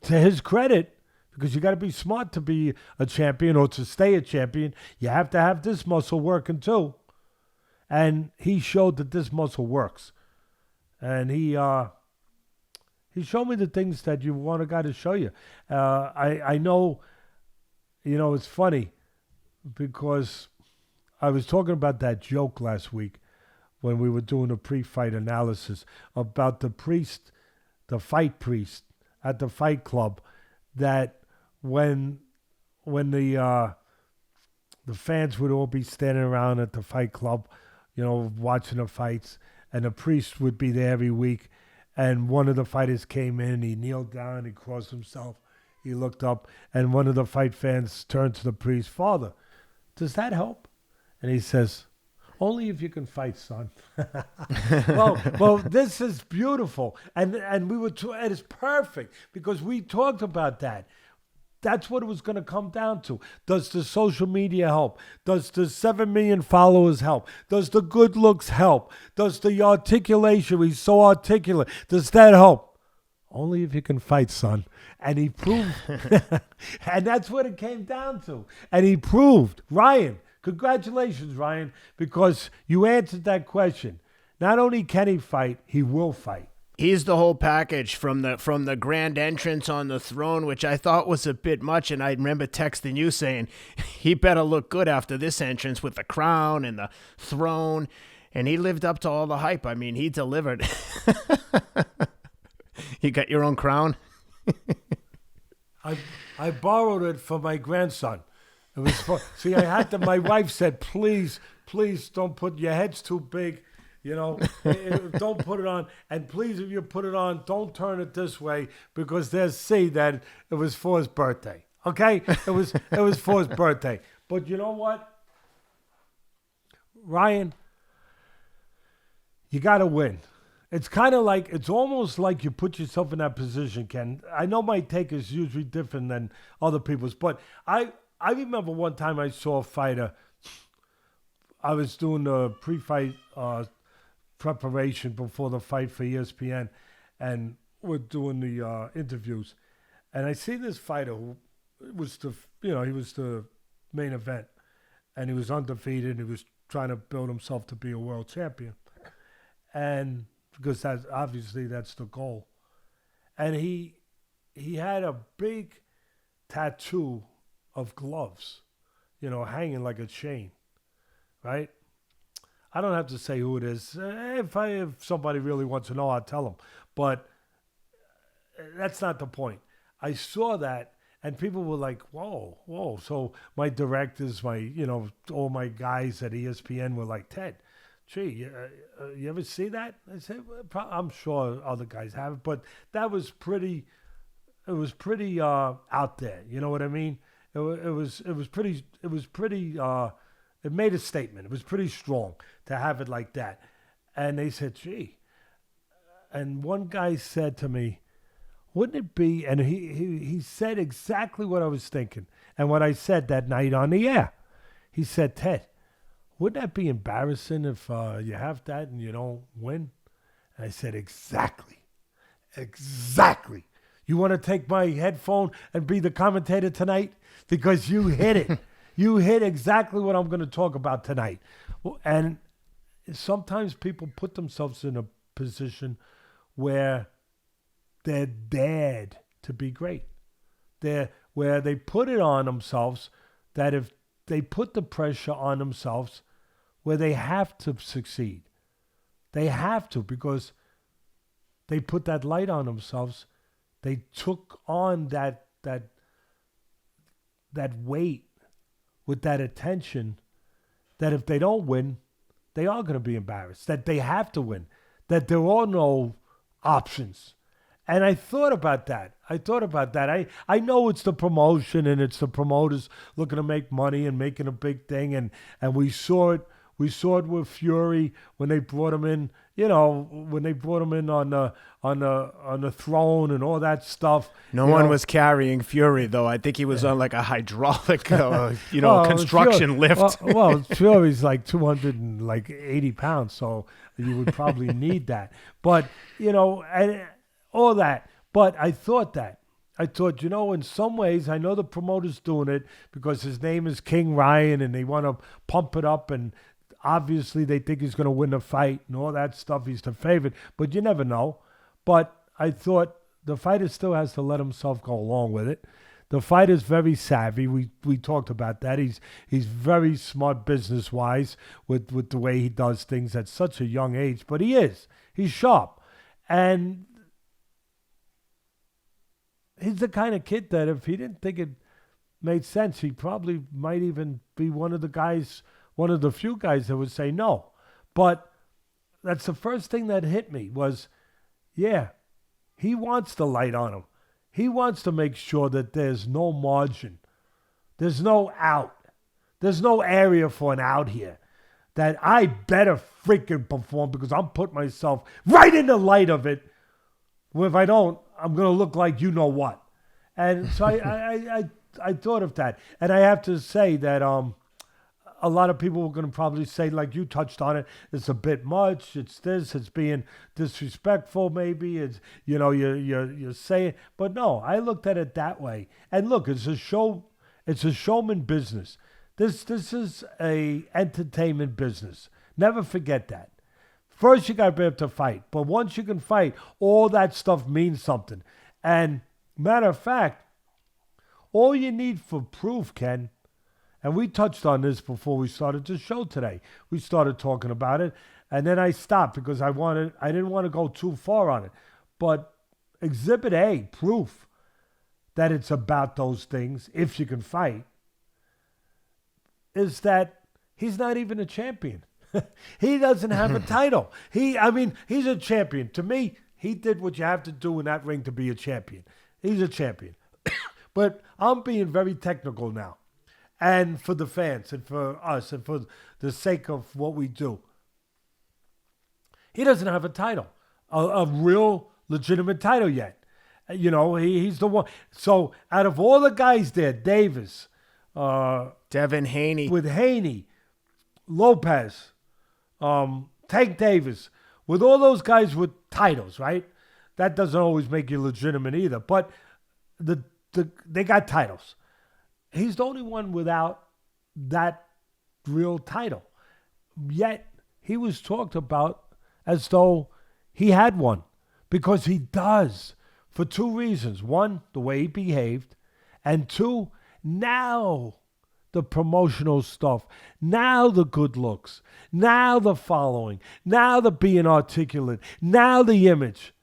[SPEAKER 2] to his credit, because you got to be smart to be a champion or to stay a champion, you have to have this muscle working too. And he showed that this muscle works. And he showed me the things that you want a guy to show you. I know, it's funny because I was talking about that joke last week when we were doing a pre-fight analysis about the fight priest at the fight club, that when the fans would all be standing around at the fight club, watching the fights, and the priest would be there every week. And one of the fighters came in, he kneeled down, he crossed himself, he looked up, and one of the fight fans turned to the priest, "Father, does that help?" And he says, "Only if you can fight, son." well, this is beautiful, and it is perfect because we talked about that. That's what it was going to come down to. Does the social media help? Does the 7 million followers help? Does the good looks help? Does the articulation, he's so articulate, does that help? Only if you can fight, son. And he proved, and that's what it came down to. And he proved, Ryan, congratulations, Ryan, because you answered that question. Not only can he fight, he will fight.
[SPEAKER 1] He's the whole package from the grand entrance on the throne, which I thought was a bit much. And I remember texting you saying, he better look good after this entrance with the crown and the throne. And he lived up to all the hype. I mean, he delivered. You got your own crown?
[SPEAKER 2] I borrowed it for my grandson. It was see, I had to, my wife said, please don't put, your head's too big. Don't put it on. And please, if you put it on, don't turn it this way because they'll see that it was for his birthday. Okay? It was for his birthday. But you know what? Ryan, you got to win. It's almost like you put yourself in that position, Ken. I know my take is usually different than other people's, but I remember one time I saw a fighter. I was doing the pre-fight preparation before the fight for ESPN, and we're doing the interviews, and I see this fighter who was he was the main event, and he was undefeated. He was trying to build himself to be a world champion, and because that's the goal, and he had a big tattoo of gloves, hanging like a chain, right? I don't have to say who it is. If somebody really wants to know, I'll tell them. But that's not the point. I saw that, and people were like, whoa. So my directors, all my guys at ESPN were like, Ted, gee, you ever see that? I said, well, I'm sure other guys have it, but that was pretty. It was pretty out there. You know what I mean? It was pretty. It was pretty. It made a statement. It was pretty strong to have it like that. And they said, gee. And one guy said to me, wouldn't it be? And he said exactly what I was thinking and what I said that night on the air. He said, Ted, wouldn't that be embarrassing if you have that and you don't win? And I said, exactly. Exactly. You want to take my headphone and be the commentator tonight? Because you hit it. You hit exactly what I'm going to talk about tonight. And sometimes people put themselves in a position where they're dared to be great. Where they put it on themselves that if they put the pressure on themselves where they have to succeed. They have to because they put that light on themselves. They took on that weight with that attention that if they don't win, they are going to be embarrassed, that they have to win, that there are no options. And I thought about that. I know it's the promotion and it's the promoters looking to make money and making a big thing. And we saw it. We saw it with Fury when they brought him in. You know, when they brought him in on the throne and all that stuff.
[SPEAKER 1] No one was carrying Fury though. I think he was on like a hydraulic, construction lift.
[SPEAKER 2] Well, Fury's like 280 pounds, so you would probably need that. But and all that. But I thought, in some ways, I know the promoter's doing it because his name is King Ryan and they want to pump it up and obviously they think he's going to win the fight and all that stuff. He's the favorite, but you never know. But I thought the fighter still has to let himself go along with it. The fighter's very savvy. We talked about that. He's very smart business-wise with the way he does things at such a young age. But he's sharp. And he's the kind of kid that if he didn't think it made sense, he probably might even be one of the few guys that would say no. But that's the first thing that hit me was, he wants the light on him. He wants to make sure that there's no margin. There's no out. There's no area for an out here. That I better freaking perform because I'm putting myself right in the light of it. If I don't, I'm going to look like you know what. And so I thought of that. And I have to say that a lot of people were going to probably say, like you touched on it, it's a bit much. It's this. It's being disrespectful maybe. It's, you're saying. But no, I looked at it that way. And look, it's a show. It's a showman business. This is a entertainment business. Never forget that. First, you got to be able to fight. But once you can fight, all that stuff means something. And matter of fact, all you need for proof, Ken, and we touched on this before we started the show today. We started talking about it, and then I stopped because I didn't want to go too far on it. But Exhibit A, proof that it's about those things, if you can fight, is that he's not even a champion. He doesn't have a title. He's a champion. To me, he did what you have to do in that ring to be a champion. He's a champion. But I'm being very technical now. And for the fans and for us and for the sake of what we do. He doesn't have a title, a real legitimate title yet. He's the one. So out of all the guys there, Davis,
[SPEAKER 1] Devin Haney.
[SPEAKER 2] With Haney, Lopez, Tank Davis, with all those guys with titles, right? That doesn't always make you legitimate either. But they got titles. He's the only one without that real title. Yet he was talked about as though he had one. Because he does. For two reasons. One, the way he behaved. And two, now the promotional stuff. Now the good looks. Now the following. Now the being articulate. Now the image.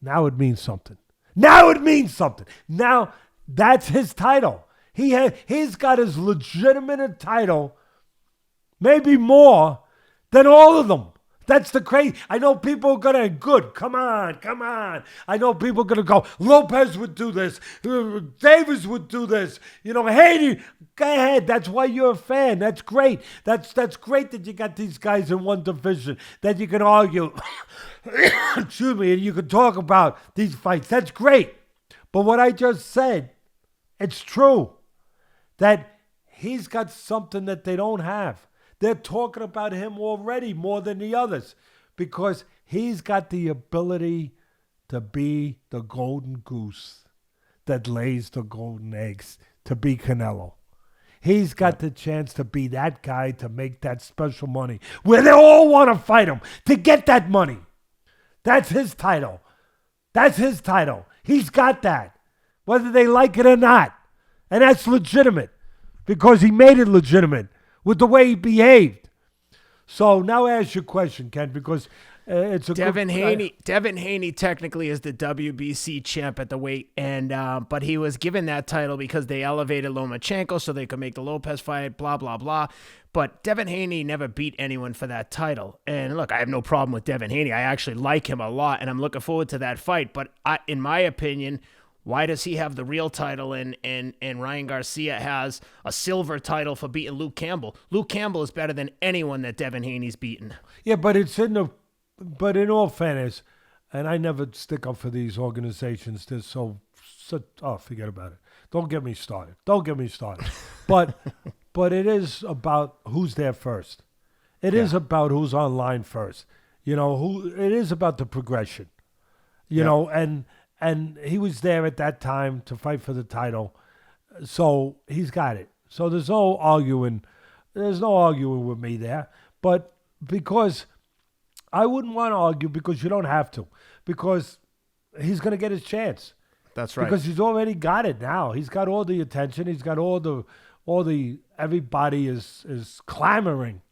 [SPEAKER 2] Now it means something. Now that's his title. He's got his legitimate title, maybe more, than all of them. That's the crazy. I know people are going to, good, come on. I know people are going to go, Lopez would do this. Davis would do this. Haney, go ahead. That's why you're a fan. That's great. That's great that you got these guys in one division, that you can argue, excuse me, and you can talk about these fights. That's great. But what I just said, it's true that he's got something that they don't have. They're talking about him already more than the others because he's got the ability to be the golden goose that lays the golden eggs, to be Canelo. He's got the chance to be that guy, to make that special money where they all want to fight him to get that money. That's his title. He's got that, whether they like it or not. And that's legitimate because he made it legitimate with the way he behaved. So now I ask you a question, Ken, because it's a
[SPEAKER 1] Devin Haney technically is the WBC champ at the weight, and but he was given that title because they elevated Lomachenko so they could make the Lopez fight, blah, blah, blah. But Devin Haney never beat anyone for that title. And look, I have no problem with Devin Haney. I actually like him a lot, and I'm looking forward to that fight. But in my opinion, why does he have the real title and Ryan Garcia has a silver title for beating Luke Campbell? Luke Campbell is better than anyone that Devin Haney's beaten.
[SPEAKER 2] Yeah, but but in all fairness, and I never stick up for these organizations. They're forget about it. Don't get me started. But it is about who's there first. It is about who's online first. It is about the progression. And he was there at that time to fight for the title. So he's got it. So there's no arguing with me there. But because I wouldn't want to argue, because you don't have to. Because he's going to get his chance.
[SPEAKER 1] That's right.
[SPEAKER 2] Because he's already got it now. He's got all the attention. He's got all the everybody is clamoring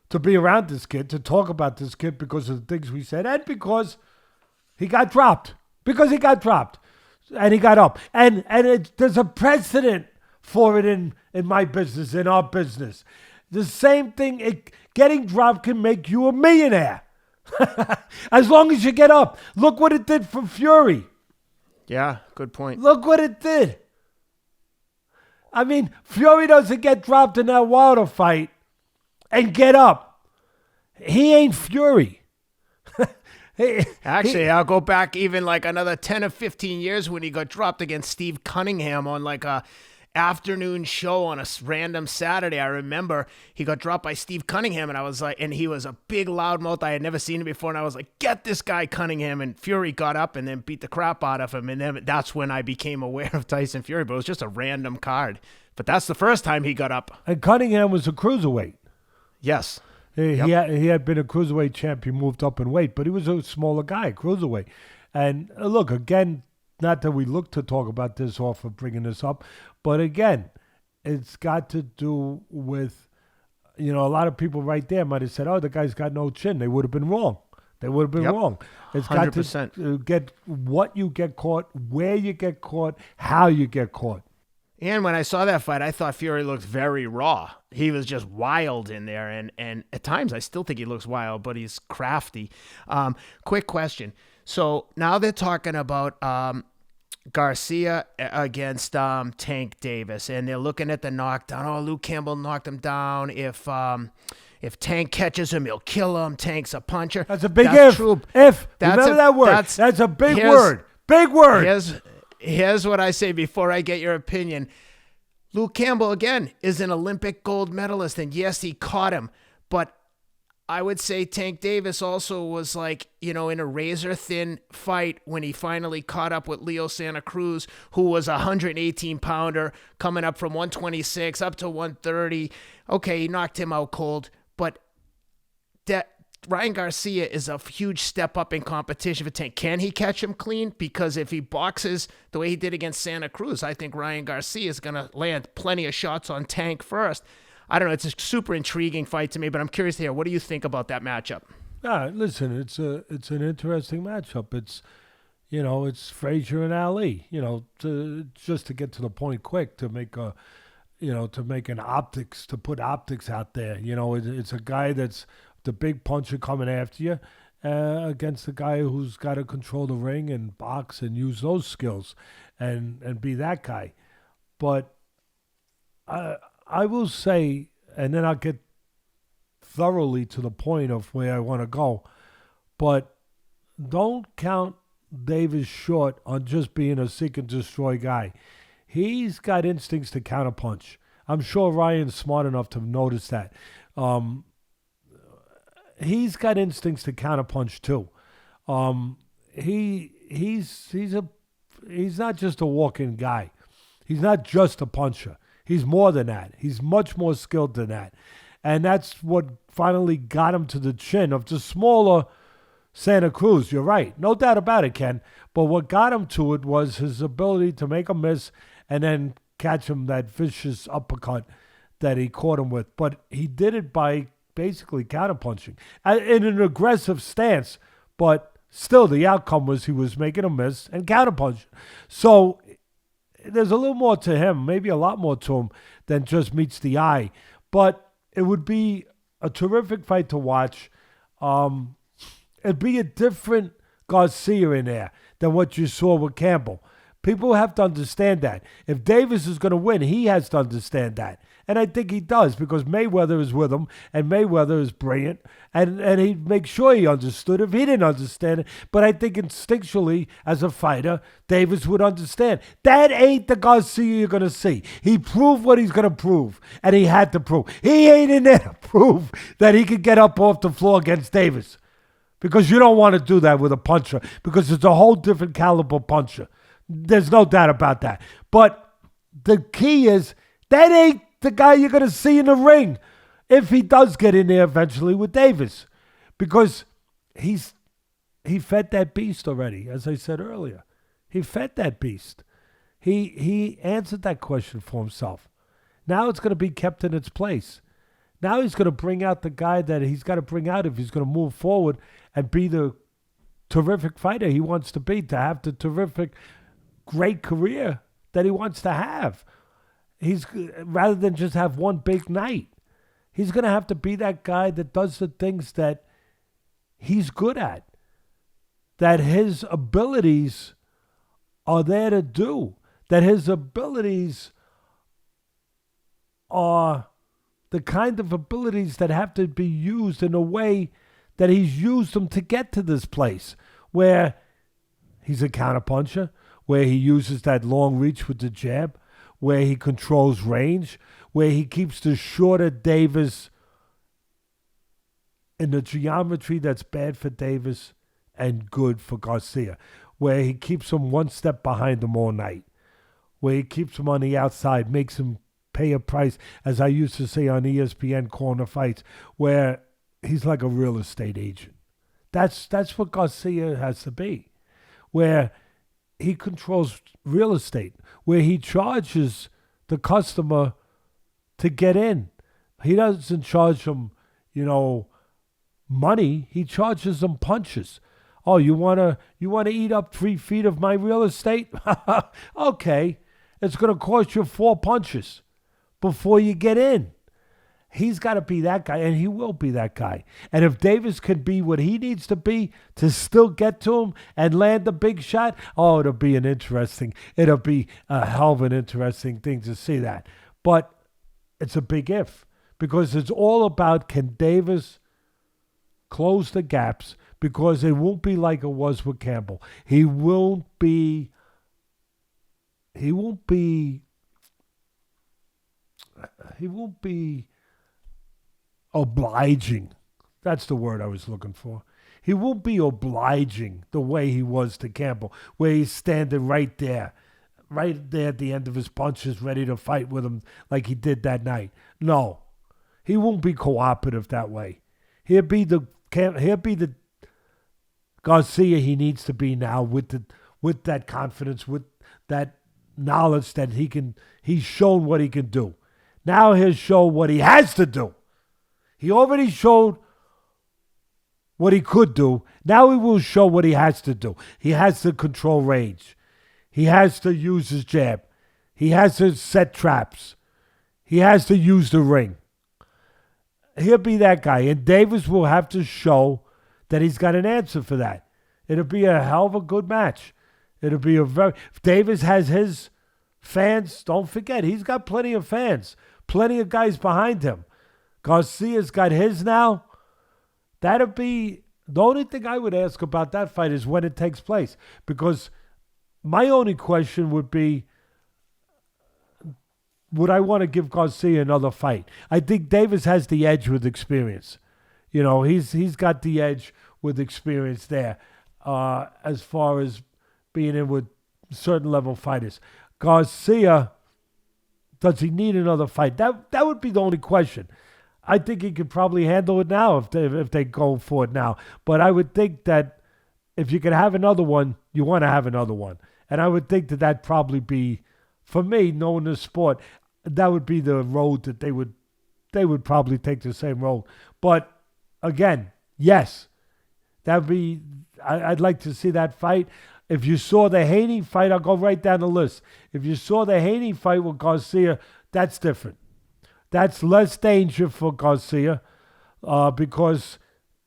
[SPEAKER 2] to be around this kid, to talk about this kid because of the things we said, and because he got dropped. And he got up. And there's a precedent for it in my business, in our business. The same thing, getting dropped can make you a millionaire. As long as you get up. Look what it did for Fury.
[SPEAKER 1] Yeah, good point.
[SPEAKER 2] Look what it did. I mean, Fury doesn't get dropped in that Wilder fight and get up. He ain't Fury.
[SPEAKER 1] Actually, I'll go back even like another 10 or 15 years when he got dropped against Steve Cunningham on like a afternoon show on a random Saturday. I remember he got dropped by Steve Cunningham, and I was like, and he was a big loudmouth. I had never seen him before, and I was like, get this guy Cunningham. And Fury got up and then beat the crap out of him, and then that's when I became aware of Tyson Fury. But it was just a random card. But that's the first time he got up.
[SPEAKER 2] And Cunningham was a cruiserweight.
[SPEAKER 1] Yes.
[SPEAKER 2] He had been a cruiserweight champ. He moved up in weight, but he was a smaller guy, cruiserweight. And look, again, not that we look to talk about this off of bringing this up, but again, it's got to do with, a lot of people right there might have said, oh, the guy's got no chin. They would have been wrong. Wrong. It's 100%. Got to get what you get caught, where you get caught, how you get caught.
[SPEAKER 1] And when I saw that fight, I thought Fury looked very raw. He was just wild in there. And at times, I still think he looks wild, but he's crafty. Quick question. So now they're talking about Garcia against Tank Davis, and they're looking at the knockdown. Oh, Luke Campbell knocked him down. If Tank catches him, he'll kill him. Tank's a puncher.
[SPEAKER 2] That's a big if.
[SPEAKER 1] True.
[SPEAKER 2] If. Remember that word. That's a big word. Big word.
[SPEAKER 1] Here's what I say before I get your opinion. Luke Campbell, again, is an Olympic gold medalist, and yes, he caught him. But I would say Tank Davis also was like, in a razor-thin fight when he finally caught up with Leo Santa Cruz, who was a 118-pounder coming up from 126 up to 130. Okay, he knocked him out cold, but Ryan Garcia is a huge step up in competition for Tank. Can he catch him clean? Because if he boxes the way he did against Santa Cruz, I think Ryan Garcia is going to land plenty of shots on Tank first. I don't know. It's a super intriguing fight to me, but I'm curious to hear, what do you think about that matchup?
[SPEAKER 2] Listen, it's an interesting matchup. It's Frazier and Ali. Just to get to the point quick, to make to make to put optics out there. It's a guy that's the big puncher coming after you against a guy who's got to control the ring and box and use those skills and be that guy. But I will say, and then I'll get thoroughly to the point of where I want to go, but don't count Davis short on just being a seek and destroy guy. He's got instincts to counterpunch. I'm sure Ryan's smart enough to notice that. He's got instincts to counterpunch too. He's not just a walking guy. He's not just a puncher. He's more than that. He's much more skilled than that. And that's what finally got him to the chin of the smaller Santa Cruz. You're right. No doubt about it, Ken. But what got him to it was his ability to make a miss and then catch him that vicious uppercut that he caught him with. But he did it by basically counterpunching in an aggressive stance. But still, the outcome was he was making a miss and counterpunching. So there's a little more to him, maybe a lot more to him than just meets the eye. But it would be a terrific fight to watch. It'd be a different Garcia in there than what you saw with Campbell. People have to understand that. If Davis is going to win, he has to understand that. And I think he does because Mayweather is with him, and Mayweather is brilliant, and he'd make sure he understood if he didn't understand it. But I think instinctually, as a fighter, Davis would understand. That ain't the Garcia you're going to see. He proved what he's going to prove, and he had to prove. He ain't in there to prove that he could get up off the floor against Davis because you don't want to do that with a puncher because it's a whole different caliber puncher. There's no doubt about that. But the key is that ain't the guy you're going to see in the ring if he does get in there eventually with Davis. Because he fed that beast already, as I said earlier. He fed that beast. He answered that question for himself. Now it's going to be kept in its place. Now he's going to bring out the guy that he's got to bring out if he's going to move forward and be the terrific fighter he wants to be, to have the terrific great career that he wants to have. He's rather than just have one big night, he's going to have to be that guy that does the things that he's good at, that his abilities are there to do, that his abilities are the kind of abilities that have to be used in a way that he's used them to get to this place where he's a counterpuncher, where he uses that long reach with the jab, where he controls range, where he keeps the shorter Davis in the geometry that's bad for Davis and good for Garcia, where he keeps him one step behind him all night, where he keeps him on the outside, makes him pay a price, as I used to say on ESPN corner fights, where he's like a real estate agent. That's what Garcia has to be, where he controls real estate, where he charges the customer to get in. He doesn't charge them, money. He charges them punches. Oh, you wanna eat up 3 feet of my real estate? Okay, it's gonna cost you 4 punches before you get in. He's got to be that guy, and he will be that guy. And if Davis can be what he needs to be to still get to him and land a big shot, it'll be a hell of an interesting thing to see that. But it's a big if, because it's all about, can Davis close the gaps, because it won't be like it was with Campbell. He won't be obliging. That's the word I was looking for. He won't be obliging the way he was to Campbell, where he's standing right there at the end of his punches, ready to fight with him like he did that night. No, he won't be cooperative that way. He'll be the Garcia he needs to be now, with that confidence, with that knowledge that he's shown what he can do. Now he'll show what he has to do. He already showed what he could do. Now he will show what he has to do. He has to control range. He has to use his jab. He has to set traps. He has to use the ring. He'll be that guy. And Davis will have to show that he's got an answer for that. It'll be a hell of a good match. It'll be a very... If Davis has his fans, don't forget, he's got plenty of fans. Plenty of guys behind him. Garcia's got his now. That'll be... The only thing I would ask about that fight is when it takes place. Because my only question would be, would I want to give Garcia another fight? I think Davis has the edge with experience. You know, he's got the edge with experience there as far as being in with certain level fighters. Garcia, does he need another fight? That would be the only question. I think he could probably handle it now if they go for it now. But I would think that if you could have another one, you want to have another one. And I would think that that'd probably be, for me, knowing the sport, that would be the road that they would probably take the same road. But again, yes, that'd be. I'd like to see that fight. If you saw the Haney fight, I'll go right down the list. If you saw the Haney fight with Garcia, that's different. That's less danger for Garcia because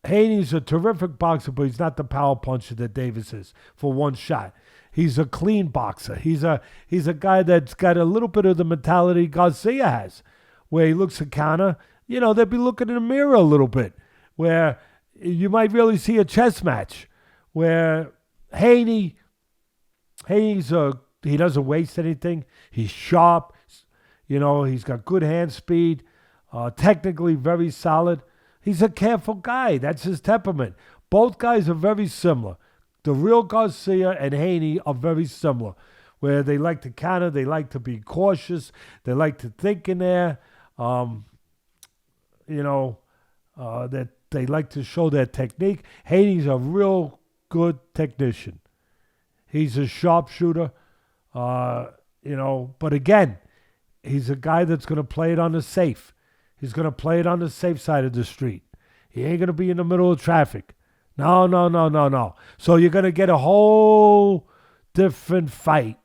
[SPEAKER 2] Haney's a terrific boxer, but he's not the power puncher that Davis is for one shot. He's a clean boxer. He's a guy that's got a little bit of the mentality Garcia has, where he looks at counter. You know, they'll be looking in the mirror a little bit, where you might really see a chess match, where he doesn't waste anything. He's sharp. You know, he's got good hand speed, technically very solid. He's a careful guy. That's his temperament. Both guys are very similar. The real Garcia and Haney are very similar, where they like to counter, they like to be cautious, they like to think in there, that they like to show their technique. Haney's a real good technician. He's a sharpshooter, but again, he's a guy that's going to play it on the safe. He's going to play it on the safe side of the street. He ain't going to be in the middle of traffic. No. So you're going to get a whole different fight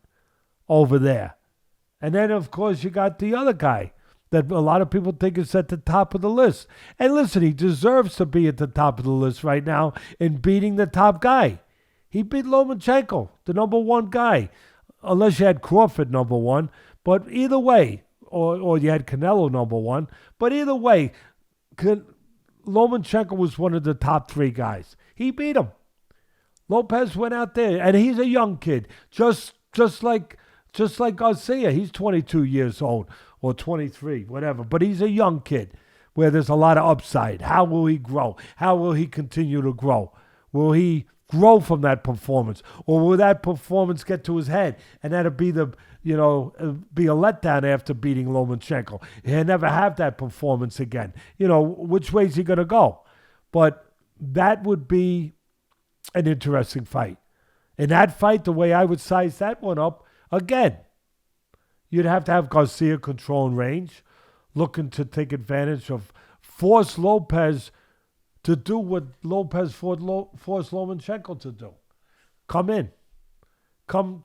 [SPEAKER 2] over there. And then, of course, you got the other guy that a lot of people think is at the top of the list. And listen, he deserves to be at the top of the list right now in beating the top guy. He beat Lomachenko, the number one guy, unless you had Crawford number one. But either way, or you had Canelo number one. But either way, Lomachenko was one of the top three guys. He beat him. Lopez went out there, and he's a young kid, just like Garcia. He's 22 years old or 23, whatever. But he's a young kid where there's a lot of upside. How will he grow? How will he continue to grow? Will he grow from that performance, or will that performance get to his head, and that'll be be a letdown after beating Lomachenko? He'll never have that performance again. Which way is he going to go? But that would be an interesting fight. In that fight, the way I would size that one up, again, you'd have to have Garcia controlling range, looking to take advantage of, force Lopez to do what Lopez forced Lomachenko to do. Come in. Come,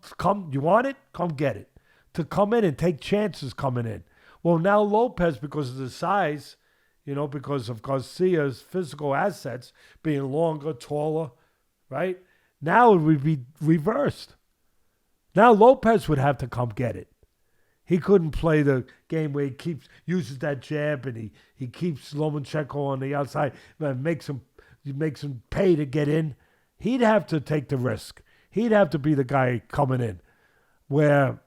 [SPEAKER 2] you want it? Come get it. To come in and take chances coming in. Well, now Lopez, because of the size, because of Garcia's physical assets being longer, taller, right? Now it would be reversed. Now Lopez would have to come get it. He couldn't play the game where he uses that jab and he keeps Lomachenko on the outside, makes him pay to get in. He'd have to take the risk. He'd have to be the guy coming in, where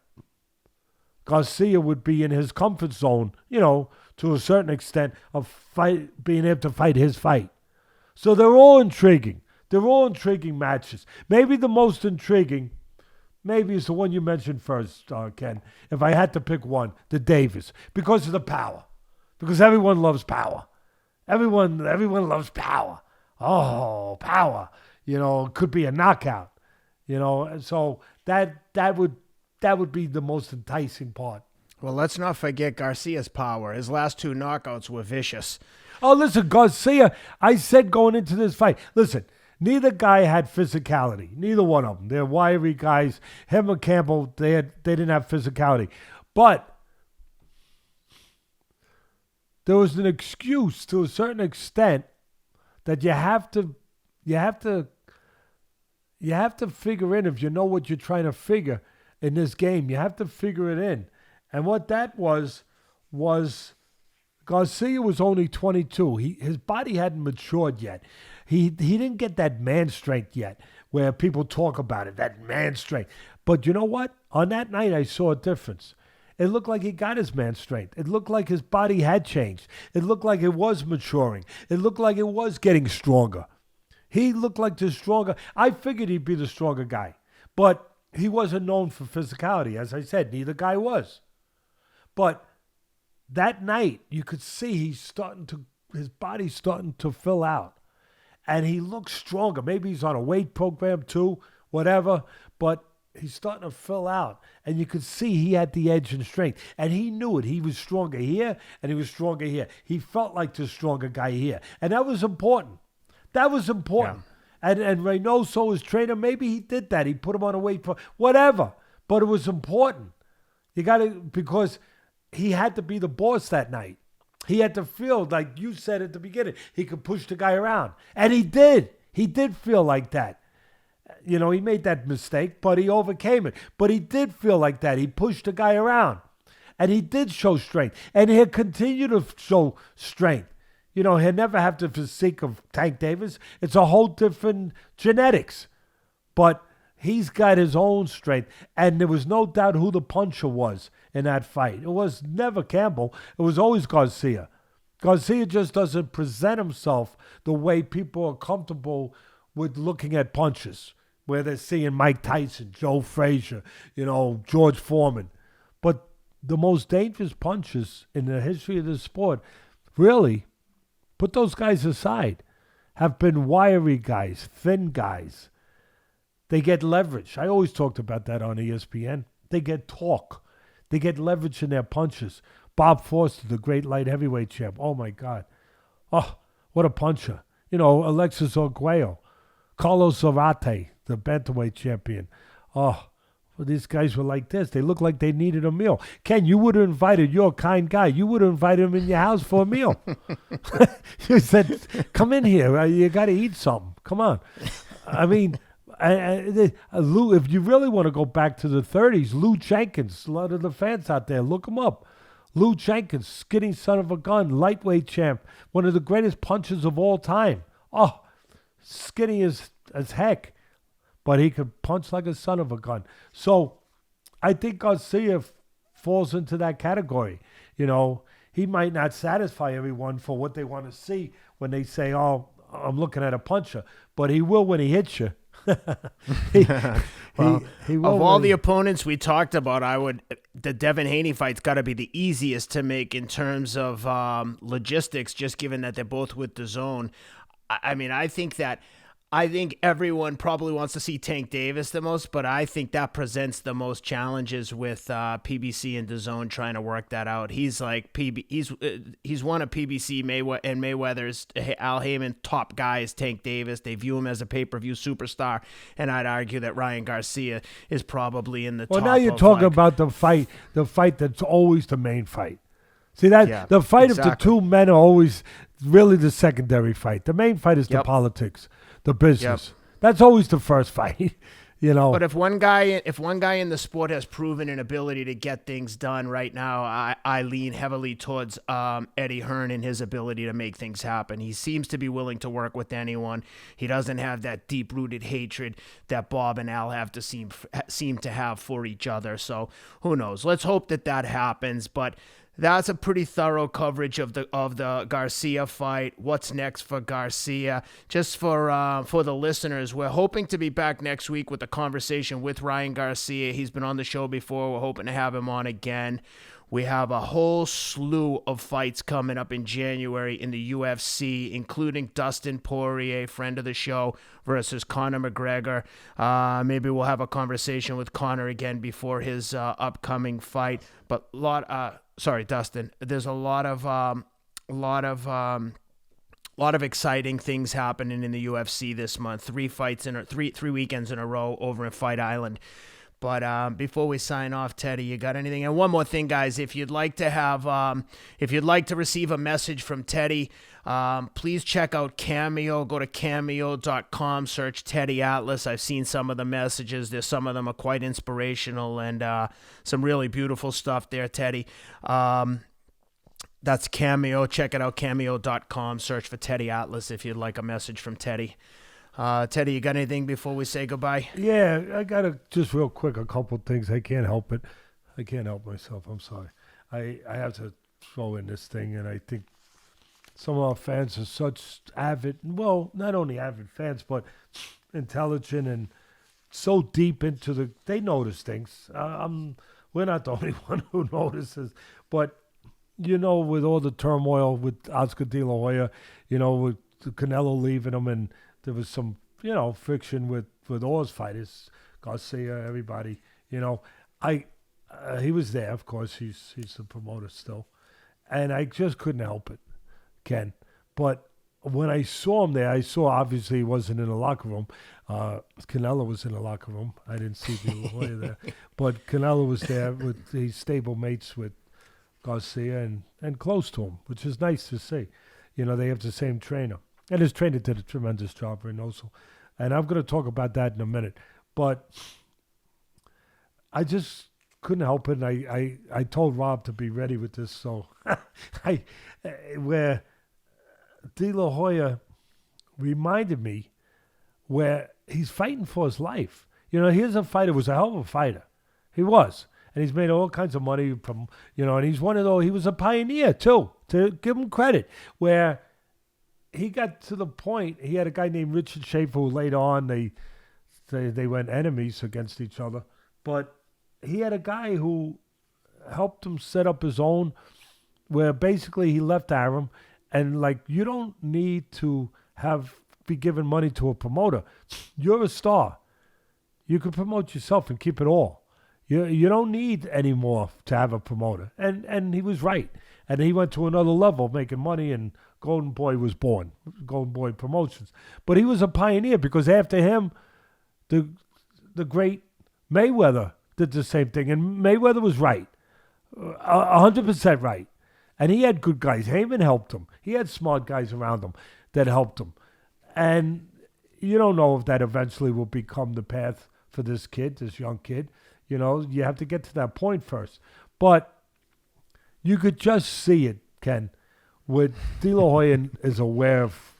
[SPEAKER 2] Garcia would be in his comfort zone, to a certain extent, of being able to fight his fight. So they're all intriguing. They're all intriguing matches. Maybe the most intriguing, maybe is the one you mentioned first, Ken. If I had to pick one, the Davis, because of the power. Because everyone loves power. Everyone loves power. Oh, power. It could be a knockout. So that would be the most enticing part.
[SPEAKER 1] Well, let's not forget Garcia's power. His last two knockouts were vicious.
[SPEAKER 2] Oh, listen, Garcia, I said going into this fight, listen, neither guy had physicality. Neither one of them. They're wiry guys. Him and Campbell, they didn't have physicality. But there was an excuse to a certain extent that you have to figure in if you know what you're trying to figure in this game. You have to figure it in. And what that was Garcia was only 22. His body hadn't matured yet. He didn't get that man strength yet where people talk about it, that man strength. But you know what? On that night, I saw a difference. It looked like he got his man strength. It looked like his body had changed. It looked like it was maturing. It looked like it was getting stronger. He looked like the stronger. I figured he'd be the stronger guy. But he wasn't known for physicality. As I said, neither guy was. But that night, you could see his body's starting to fill out. And he looks stronger. Maybe he's on a weight program too, whatever. But he's starting to fill out. And you could see he had the edge and strength. And he knew it. He was stronger here and he was stronger here. He felt like the stronger guy here. And that was important. That was important. Yeah. And Reynoso, his trainer, maybe he did that. He put him on a weight program, whatever. But it was important. You got to, because he had to be the boss that night. He had to feel, like you said at the beginning, he could push the guy around. And he did. He did feel like that. You know, he made that mistake, but he overcame it. But he did feel like that. He pushed the guy around. And he did show strength. And he'll continue to show strength. You know, he'll never have the physique of Tank Davis. It's a whole different genetics. But he's got his own strength. And there was no doubt who the puncher was in that fight. It was never Campbell. It was always Garcia. Garcia just doesn't present himself the way people are comfortable with looking at punches, where they're seeing Mike Tyson, Joe Frazier, you know, George Foreman. But the most dangerous punches in the history of the sport, really, put those guys aside, have been wiry guys, thin guys. They get leverage. I always talked about that on ESPN. They get torque. They get leverage in their punches. Bob Foster, the great light heavyweight champ. Oh, my God. Oh, what a puncher. You know, Alexis Arguello. Carlos Zarate, the bantamweight champion. Oh, well, these guys were like this. They looked like they needed a meal. Ken, you would have invited, you're a kind guy, you would have invited him in your house for a meal. You said, come in here. You got to eat something. Come on. I mean, Lou, if you really want to go back to the 30s, Lou Jenkins, a lot of the fans out there, look him up. Lou Jenkins, skinny son of a gun, lightweight champ, one of the greatest punchers of all time. Oh, skinny as heck, but he could punch like a son of a gun. So I think Garcia falls into that category. You know, he might not satisfy everyone for what they want to see when they say, oh, I'm looking at a puncher, but he will when he hits you. he will
[SPEAKER 1] of all the opponents we talked about, the Devin Haney fight's got to be the easiest to make in terms of logistics, just given that they're both with DAZN. I mean, I think everyone probably wants to see Tank Davis the most, but I think that presents the most challenges with PBC and DAZN trying to work that out. He's like he's one of PBC and Mayweather's Al Heyman top guys, Tank Davis. They view him as a pay-per-view superstar, and I'd argue that Ryan Garcia is probably in the top.
[SPEAKER 2] Well, now you're talking about the fight that's always the main fight. See that? Yeah, the fight exactly. Of the two men are always really the secondary fight. The main fight is the politics, the business. Yep. That's always the first fight, you know.
[SPEAKER 1] But if one guy in the sport has proven an ability to get things done right now, I lean heavily towards Eddie Hearn and his ability to make things happen. He seems to be willing to work with anyone. He doesn't have that deep-rooted hatred that Bob and Al have to seem to have for each other. So who knows? Let's hope that happens. But that's a pretty thorough coverage of the Garcia fight. What's next for Garcia? Just for the listeners, we're hoping to be back next week with a conversation with Ryan Garcia. He's been on the show before. We're hoping to have him on again. We have a whole slew of fights coming up in January in the UFC, including Dustin Poirier, friend of the show, versus Conor McGregor. Maybe we'll have a conversation with Conor again before his upcoming fight. But sorry, Dustin. There's a lot of exciting things happening in the UFC this month. 3 fights three weekends in a row over in Fight Island. But before we sign off, Teddy, you got anything? And one more thing, guys, if you'd like to receive a message from Teddy, please check out Cameo. Go to cameo.com, search Teddy Atlas. I've seen some of the messages. Some of them are quite inspirational and some really beautiful stuff there, Teddy. That's Cameo. Check it out, cameo.com. Search for Teddy Atlas if you'd like a message from Teddy. Teddy, you got anything before we say goodbye?
[SPEAKER 2] Yeah, I got to just real quick, a couple of things. I can't help it. I can't help myself. I'm sorry. I have to throw in this thing, and I think some of our fans are such avid, well, not only avid fans, but intelligent and so deep into they notice things. We're not the only one who notices, but with all the turmoil with Oscar De La Hoya, with Canelo leaving him, and there was some, friction with all his fighters, Garcia, everybody. He was there, of course. He's the promoter still, and I just couldn't help it, Ken. But when I saw him there, I saw obviously he wasn't in the locker room. Canelo was in the locker room. I didn't see De La Hoya there, but Canelo was there with his stable mates with Garcia and close to him, which is nice to see. They have the same trainer. And his trainer did a tremendous job, Reynoso. And I'm going to talk about that in a minute. But I just couldn't help it. And I told Rob to be ready with this. So where De La Hoya reminded me where he's fighting for his life. Here's a fighter who was a hell of a fighter. He was. And he's made all kinds of money from, and he's one of those, he was a pioneer too, to give him credit, where he got to the point, he had a guy named Richard Schaefer who later on they went enemies against each other. But he had a guy who helped him set up his own, where basically he left Aram, and you don't need to be giving money to a promoter. You're a star. You can promote yourself and keep it all. You don't need any more to have a promoter. And he was right. And he went to another level making money, and Golden Boy was born, Golden Boy Promotions. But he was a pioneer because after him, the great Mayweather did the same thing. And Mayweather was right, 100% right. And he had good guys. Heyman helped him. He had smart guys around him that helped him. And you don't know if that eventually will become the path for this young kid. You have to get to that point first. But you could just see it, Ken, with De La Hoya is aware of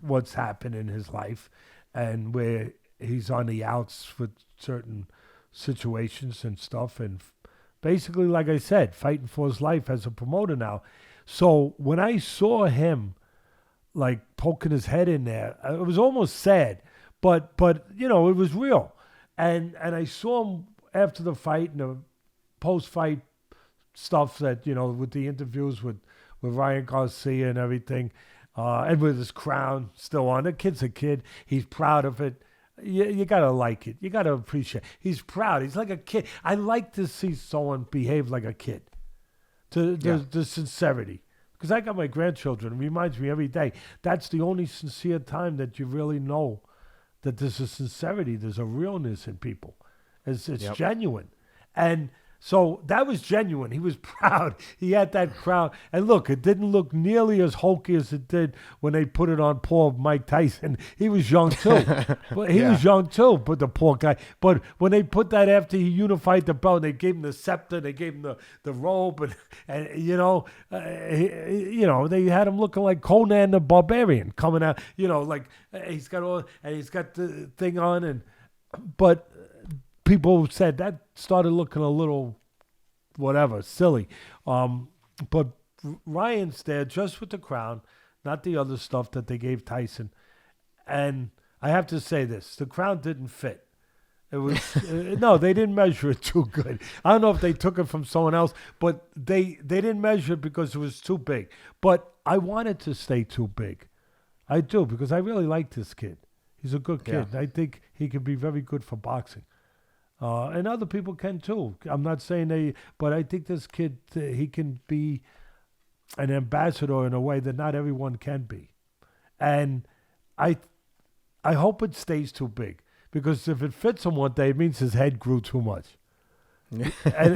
[SPEAKER 2] what's happened in his life and where he's on the outs with certain situations and stuff. And basically, like I said, fighting for his life as a promoter now. So when I saw him, poking his head in there, it was almost sad. But it was real. And I saw him after the fight and the post-fight stuff that, with the interviews with Ryan Garcia and everything, and with his crown still on. The kid's a kid. He's proud of it. You got to like it. You got to appreciate it. He's proud. He's like a kid. I like to see someone behave like a kid. The sincerity. Because I got my grandchildren. It reminds me every day. That's the only sincere time that you really know that there's a sincerity. There's a realness in people. It's genuine. And so that was genuine. He was proud. He had that crowd. And look, it didn't look nearly as hokey as it did when they put it on poor Mike Tyson. He was young too. But the poor guy. But when they put that after he unified the belt, they gave him the scepter, they gave him the robe, and they had him looking like Conan the Barbarian coming out. He's got the thing on, but people said that started looking a little, silly. But Ryan's there just with the crown, not the other stuff that they gave Tyson. And I have to say this, the crown didn't fit. It was, no, they didn't measure it too good. I don't know if they took it from someone else, but they didn't measure it because it was too big. But I want it to stay too big. I do, because I really like this kid. He's a good kid. Yeah. I think he could be very good for boxing. And other people can too. I'm not saying but I think this kid, he can be an ambassador in a way that not everyone can be. And I hope it stays too big. Because if it fits him one day, it means his head grew too much. And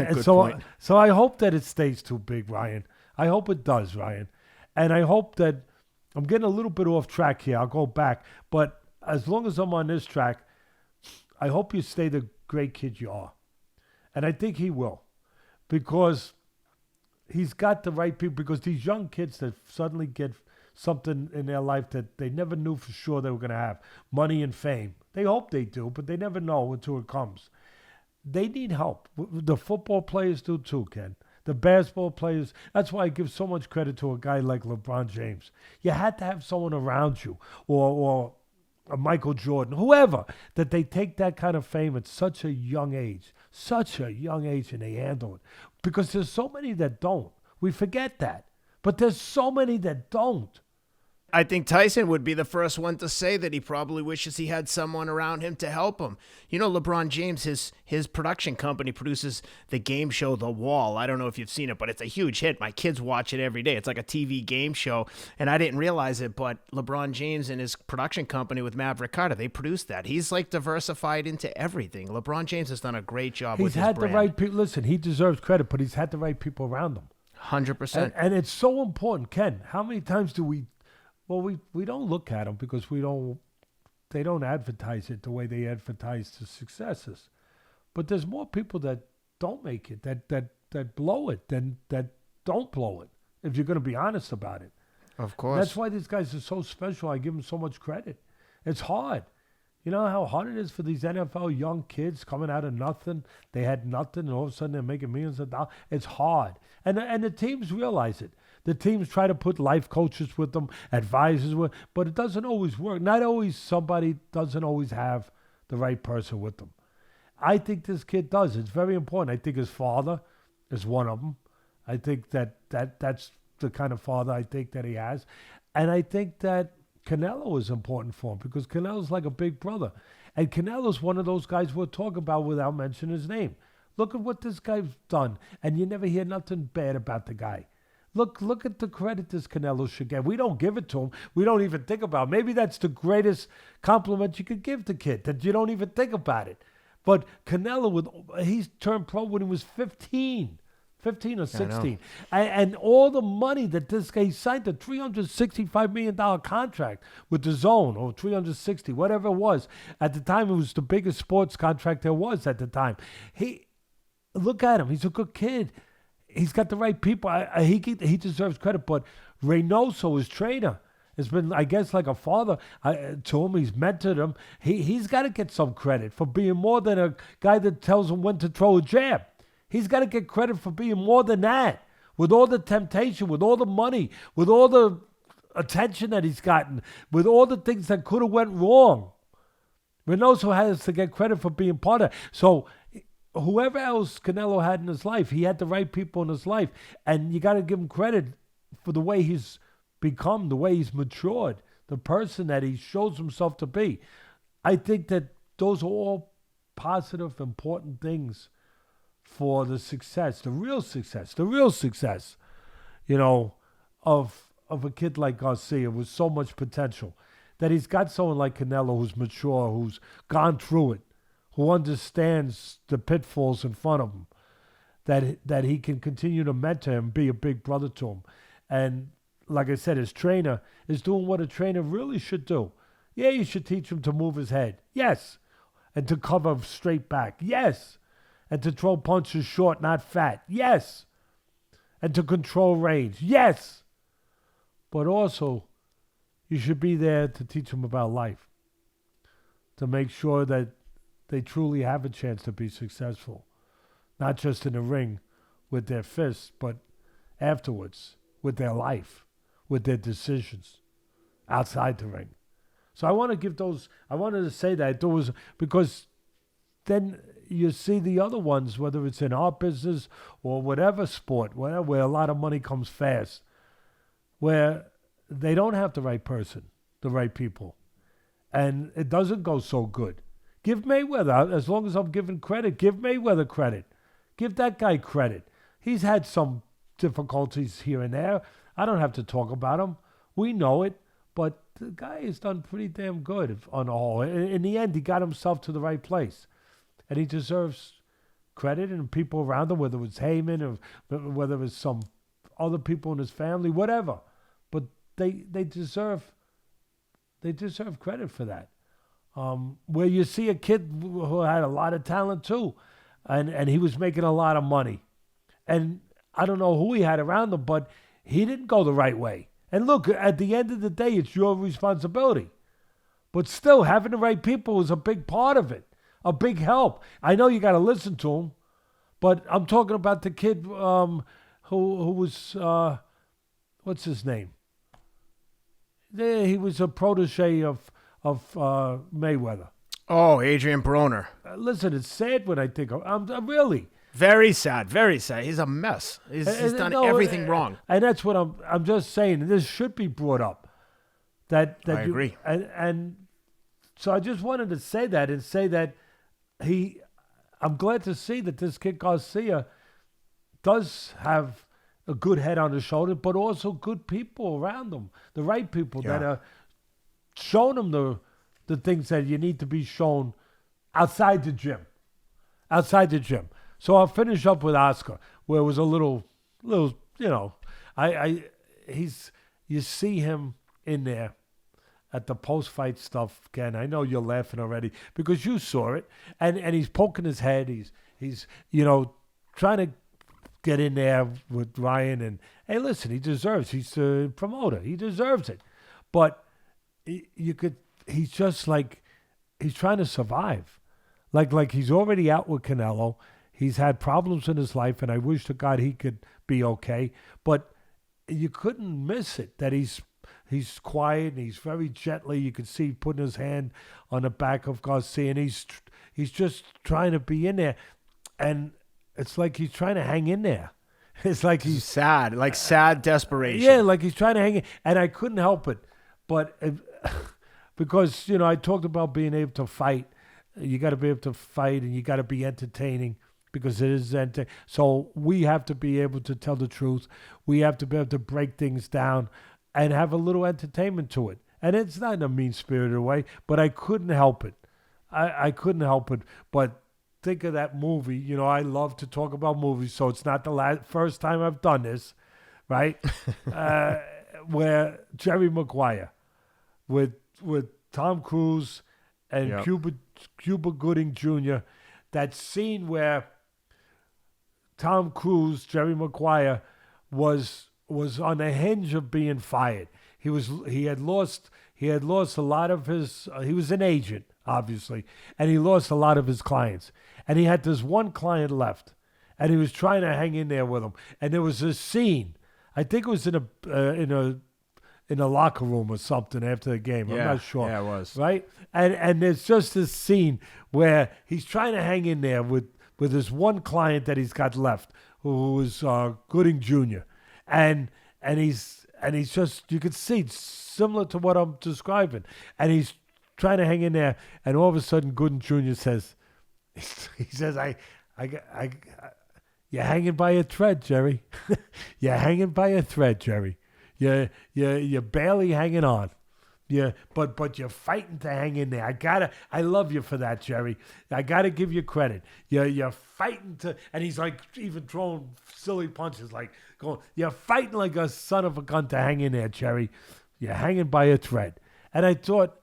[SPEAKER 1] Good
[SPEAKER 2] so,
[SPEAKER 1] point.
[SPEAKER 2] so I hope that it stays too big, Ryan. I hope it does, Ryan. And I hope that I'm getting a little bit off track here. I'll go back. But as long as I'm on this track, I hope you stay the great kid you are. And I think he will. Because he's got the right people. Because these young kids that suddenly get something in their life that they never knew for sure they were going to have, money and fame. They hope they do, but they never know until it comes. They need help. The football players do too, Ken. The basketball players. That's why I give so much credit to a guy like LeBron James. You had to have someone around you, or a Michael Jordan, whoever, that they take that kind of fame at such a young age, and they handle it. Because there's so many that don't. We forget that. But there's so many that don't.
[SPEAKER 1] I think Tyson would be the first one to say that he probably wishes he had someone around him to help him. You know, LeBron James, his production company produces the game show The Wall. I don't know if you've seen it, but it's a huge hit. My kids watch it every day. It's like a TV game show, and I didn't realize it, but LeBron James and his production company with Maverick Carter, they produced that. He's like diversified into everything. LeBron James has done a great job with his brand.
[SPEAKER 2] He's had the right people. Listen, he deserves credit, but he's had the right people around him.
[SPEAKER 1] 100%.
[SPEAKER 2] And it's so important, Ken. How many times do we don't look at them because they don't advertise it the way they advertise the successes. But there's more people that don't make it, that blow it than that don't blow it, if you're going to be honest about it.
[SPEAKER 1] Of course.
[SPEAKER 2] That's why these guys are so special. I give them so much credit. It's hard. You know how hard it is for these NFL young kids coming out of nothing? They had nothing, and all of a sudden they're making millions of dollars. It's hard. And the teams realize it. The teams try to put life coaches with them, advisors with, but it doesn't always work. Not always. Somebody doesn't always have the right person with them. I think this kid does. It's very important. I think his father is one of them. I think that's the kind of father I think that he has. And I think that Canelo is important for him because Canelo's like a big brother. And Canelo's one of those guys we'll talk about without mentioning his name. Look at what this guy's done. And you never hear nothing bad about the guy. Look at the credit this Canelo should get. We don't give it to him. We don't even think about it. Maybe that's the greatest compliment you could give the kid, that you don't even think about it. But Canelo, he's turned pro when he was 15 or 16. And all the money that this guy signed, a $365 million contract with the Zone, or 360, whatever it was. At the time, it was the biggest sports contract there was at the time. Look at him. He's a good kid. He's got the right people. He deserves credit. But Reynoso, his trainer, has been, I guess, like a father to him. He's mentored him. He's got to get some credit for being more than a guy that tells him when to throw a jab. He's got to get credit for being more than that. With all the temptation, with all the money, with all the attention that he's gotten, with all the things that could have went wrong. Reynoso has to get credit for being part of it. So whoever else Canelo had in his life, he had the right people in his life. And you got to give him credit for the way he's become, the way he's matured, the person that he shows himself to be. I think that those are all positive, important things for the success, the real success, of a kid like Garcia with so much potential. That he's got someone like Canelo who's mature, who's gone through it, who understands the pitfalls in front of him, that he can continue to mentor him, be a big brother to him. And like I said, his trainer is doing what a trainer really should do. Yeah, you should teach him to move his head. Yes. And to cover straight back. Yes. And to throw punches short, not fat. Yes. And to control range. Yes. But also, you should be there to teach them about life. To make sure that they truly have a chance to be successful. Not just in the ring with their fists, but afterwards with their life, with their decisions outside the ring. So I wanted to say that there was, because then you see the other ones, whether it's in our business or whatever sport, where a lot of money comes fast, where they don't have the right person, the right people, and it doesn't go so good. Give Mayweather, as long as I'm giving credit, give Mayweather credit. Give that guy credit. He's had some difficulties here and there. I don't have to talk about them. We know it. But the guy has done pretty damn good on the whole. In the end, he got himself to the right place. And he deserves credit and people around him, whether it was Heyman or whether it was some other people in his family, whatever. But they deserve credit for that. Where you see a kid who had a lot of talent too, and he was making a lot of money. And I don't know who he had around him, but he didn't go the right way. And look, at the end of the day, it's your responsibility. But still, having the right people is a big part of it, a big help. I know you got to listen to him, but I'm talking about the kid who was, what's his name? He was a protege of Mayweather.
[SPEAKER 1] Oh, Adrian Broner.
[SPEAKER 2] Listen, it's sad when I think of I'm really.
[SPEAKER 1] Very sad, very sad. He's a mess. He's done everything wrong.
[SPEAKER 2] And that's what I'm just saying. This should be brought up. I
[SPEAKER 1] agree.
[SPEAKER 2] And so I just wanted to say that and say that I'm glad to see that this kid Garcia does have a good head on his shoulder, but also good people around him, the right people that are showing him the things that you need to be shown outside the gym. So I'll finish up with Oscar, where it was a little, you see him in there at the post-fight stuff, Ken. I know you're laughing already because you saw it, and he's poking his head. He's trying to get in there with Ryan, and hey, listen, he's the promoter. He deserves it, but he's just like, he's trying to survive. Like he's already out with Canelo. He's had problems in his life, and I wish to God he could be okay. But you couldn't miss it that he's quiet and he's very gently. You could see putting his hand on the back of Garcia, and he's just trying to be in there. And it's like he's trying to hang in there. It's like he's
[SPEAKER 1] sad, like sad desperation.
[SPEAKER 2] Yeah, like he's trying to hang in. And I couldn't help it. But because, I talked about being able to fight. You got to be able to fight, and you got to be entertaining. Because it is entertaining. So we have to be able to tell the truth. We have to be able to break things down and have a little entertainment to it. And it's not in a mean-spirited way, but I couldn't help it. I couldn't help it. But think of that movie. I love to talk about movies, so it's not the first time I've done this, right? Where Jerry Maguire with Tom Cruise and Cuba Gooding Jr., that scene where Tom Cruise, Jerry Maguire, was on the hinge of being fired. He had lost a lot of his. He was an agent, obviously, and he lost a lot of his clients. And he had this one client left, and he was trying to hang in there with him. And there was a scene. I think it was in a locker room or something after the game. I'm not sure.
[SPEAKER 1] Yeah, it was.
[SPEAKER 2] Right? And there's just this scene where he's trying to hang in there with this one client that he's got left, who was Gooding Jr. And he's just, you could see, similar to what I'm describing. And he's trying to hang in there, and all of a sudden Gooding Jr. says, you're hanging by a thread, Jerry. You're hanging by a thread, Jerry. You're barely hanging on. Yeah, but you're fighting to hang in there. I love you for that, Jerry. I gotta give you credit. You're fighting to, and he's like even throwing silly punches, like going, you're fighting like a son of a gun to hang in there, Jerry. You're hanging by a thread. And I thought,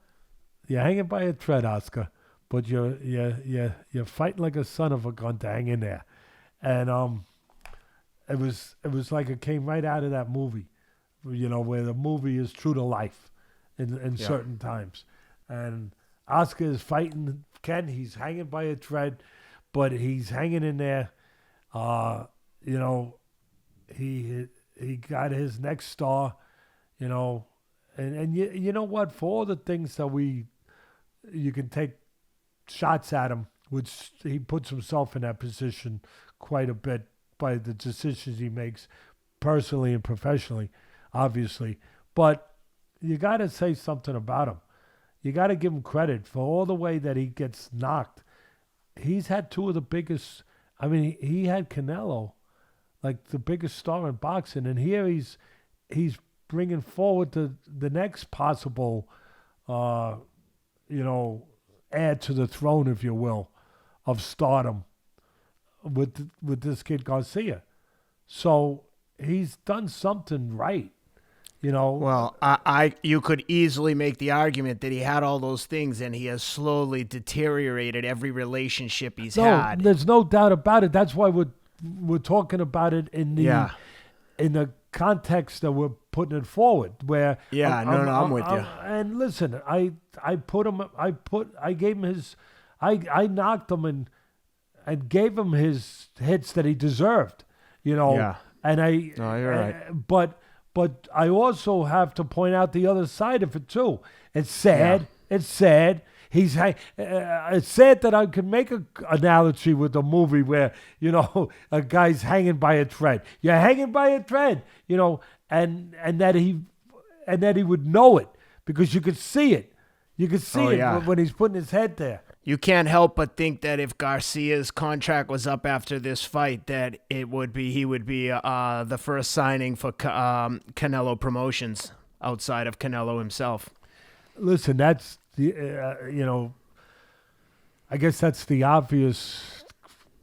[SPEAKER 2] you're hanging by a thread, Oscar, but you're fighting like a son of a gun to hang in there. And it was like it came right out of that movie, where the movie is true to life. In certain times. And Oscar is fighting Ken. He's hanging by a thread, but he's hanging in there. He got his next star, and you know what? For all the things that you can take shots at him, which he puts himself in that position quite a bit by the decisions he makes personally and professionally, obviously. But you got to say something about him. You got to give him credit for all the way that he gets knocked. He's had two of the biggest. I mean, he had Canelo, like the biggest star in boxing, and here he's bringing forward the next possible, add to the throne, if you will, of stardom with this kid Garcia. So he's done something right.
[SPEAKER 1] Well, you could easily make the argument that he had all those things and he has slowly deteriorated every relationship he's had.
[SPEAKER 2] There's no doubt about it. That's why we're talking about it in the context that we're putting it forward. Where
[SPEAKER 1] I'm with you.
[SPEAKER 2] And listen, I gave him his, I knocked him and gave him his hits that he deserved.
[SPEAKER 1] Yeah.
[SPEAKER 2] And
[SPEAKER 1] you're right.
[SPEAKER 2] But I also have to point out the other side of it too. It's sad. Yeah. It's sad. It's sad that I can make an analogy with a movie where a guy's hanging by a thread. You're hanging by a thread, and that he would know it because you could see it. You could see it when he's putting his head there.
[SPEAKER 1] You can't help but think that if Garcia's contract was up after this fight, that he would be the first signing for Canelo Promotions outside of Canelo himself.
[SPEAKER 2] Listen, that's the I guess that's the obvious.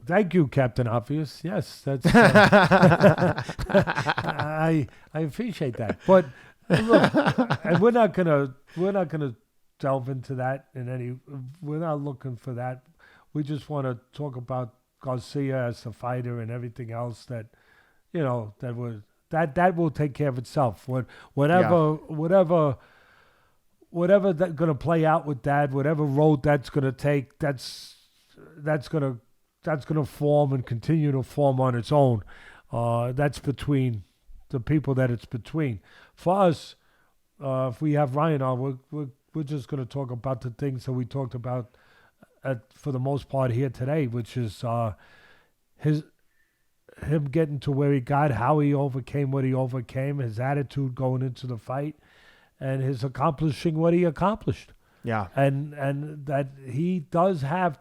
[SPEAKER 2] Thank you, Captain Obvious. Yes, that's. I appreciate that, but look, and we're not gonna delve into that we're not looking for that. We just want to talk about Garcia as a fighter and everything else that that will take care of itself. Whatever that's going to play out with that, whatever road that's going to take, that's going to form and continue to form on its own. That's between the people that it's between. For us, if we have Ryan on, we're just going to talk about the things that we talked about for the most part here today, which is him getting to where he got, how he overcame what he overcame, his attitude going into the fight, and his accomplishing what he accomplished.
[SPEAKER 1] Yeah.
[SPEAKER 2] And that he does have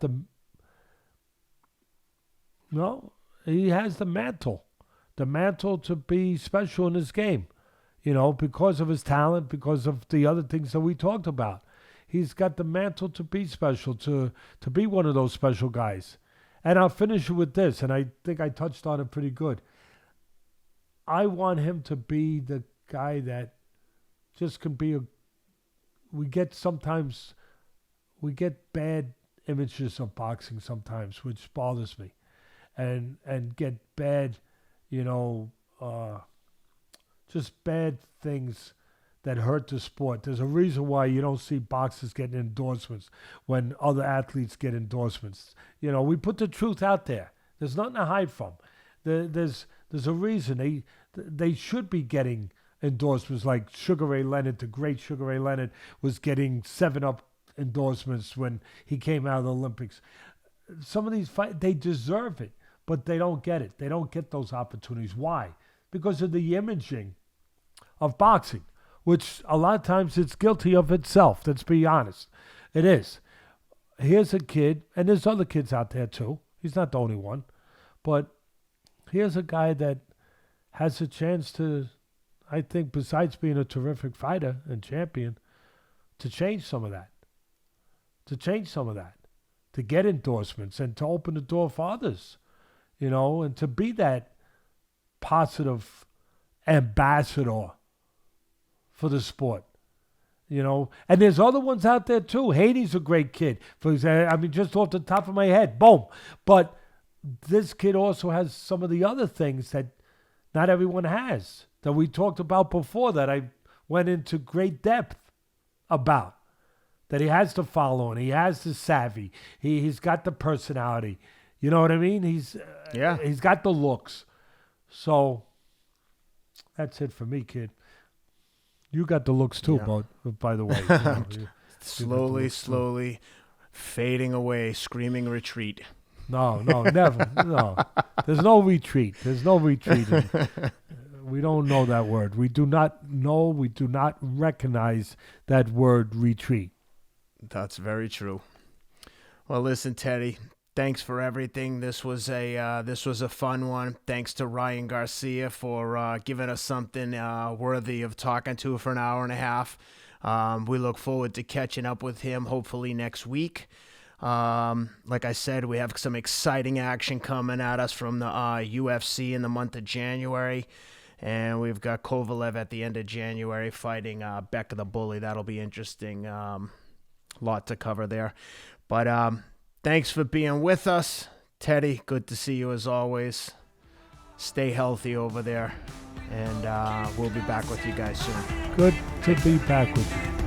[SPEAKER 2] he has the mantle to be special in this game. Because of his talent, because of the other things that we talked about. He's got the mantle to be special, to be one of those special guys. And I'll finish with this, and I think I touched on it pretty good. I want him to be the guy that just can be we get bad images of boxing sometimes, which bothers me. And get bad, just bad things that hurt the sport. There's a reason why you don't see boxers getting endorsements when other athletes get endorsements. We put the truth out there. There's nothing to hide from. There's a reason they should be getting endorsements, like Sugar Ray Leonard, the great Sugar Ray Leonard, was getting 7-Up endorsements when he came out of the Olympics. Some of these fights, they deserve it, but they don't get it. They don't get those opportunities. Why? Because of the imaging of boxing, which a lot of times it's guilty of itself. Let's be honest. It is. Here's a kid, and there's other kids out there too. He's not the only one. But here's a guy that has a chance to, I think, besides being a terrific fighter and champion, to change some of that. To get endorsements and to open the door for others. And to be that positive ambassador for the sport, and there's other ones out there too. Haney's a great kid, for example. Just off the top of my head, boom. But this kid also has some of the other things that not everyone has, that we talked about before, that I went into great depth about. That he has the following, he has the savvy, he's got the personality. You know what I mean? He's got the looks. So that's it for me, kid. You got the looks too, by the way.
[SPEAKER 1] Slowly fading away, screaming retreat.
[SPEAKER 2] No, never. No. There's no retreat. We don't know that word. We do not recognize that word retreat.
[SPEAKER 1] That's very true. Well, listen, Teddy, thanks for everything. This was a fun one. Thanks to Ryan Garcia for giving us something worthy of talking to for an hour and a half. We look forward to catching up with him hopefully next week. Like I said, we have some exciting action coming at us from the UFC in the month of January. And we've got Kovalev at the end of January fighting Beck the Bully. That'll be interesting. Lot to cover there. But thanks for being with us. Teddy, good to see you as always. Stay healthy over there. And we'll be back with you guys soon.
[SPEAKER 2] Good to be back with you.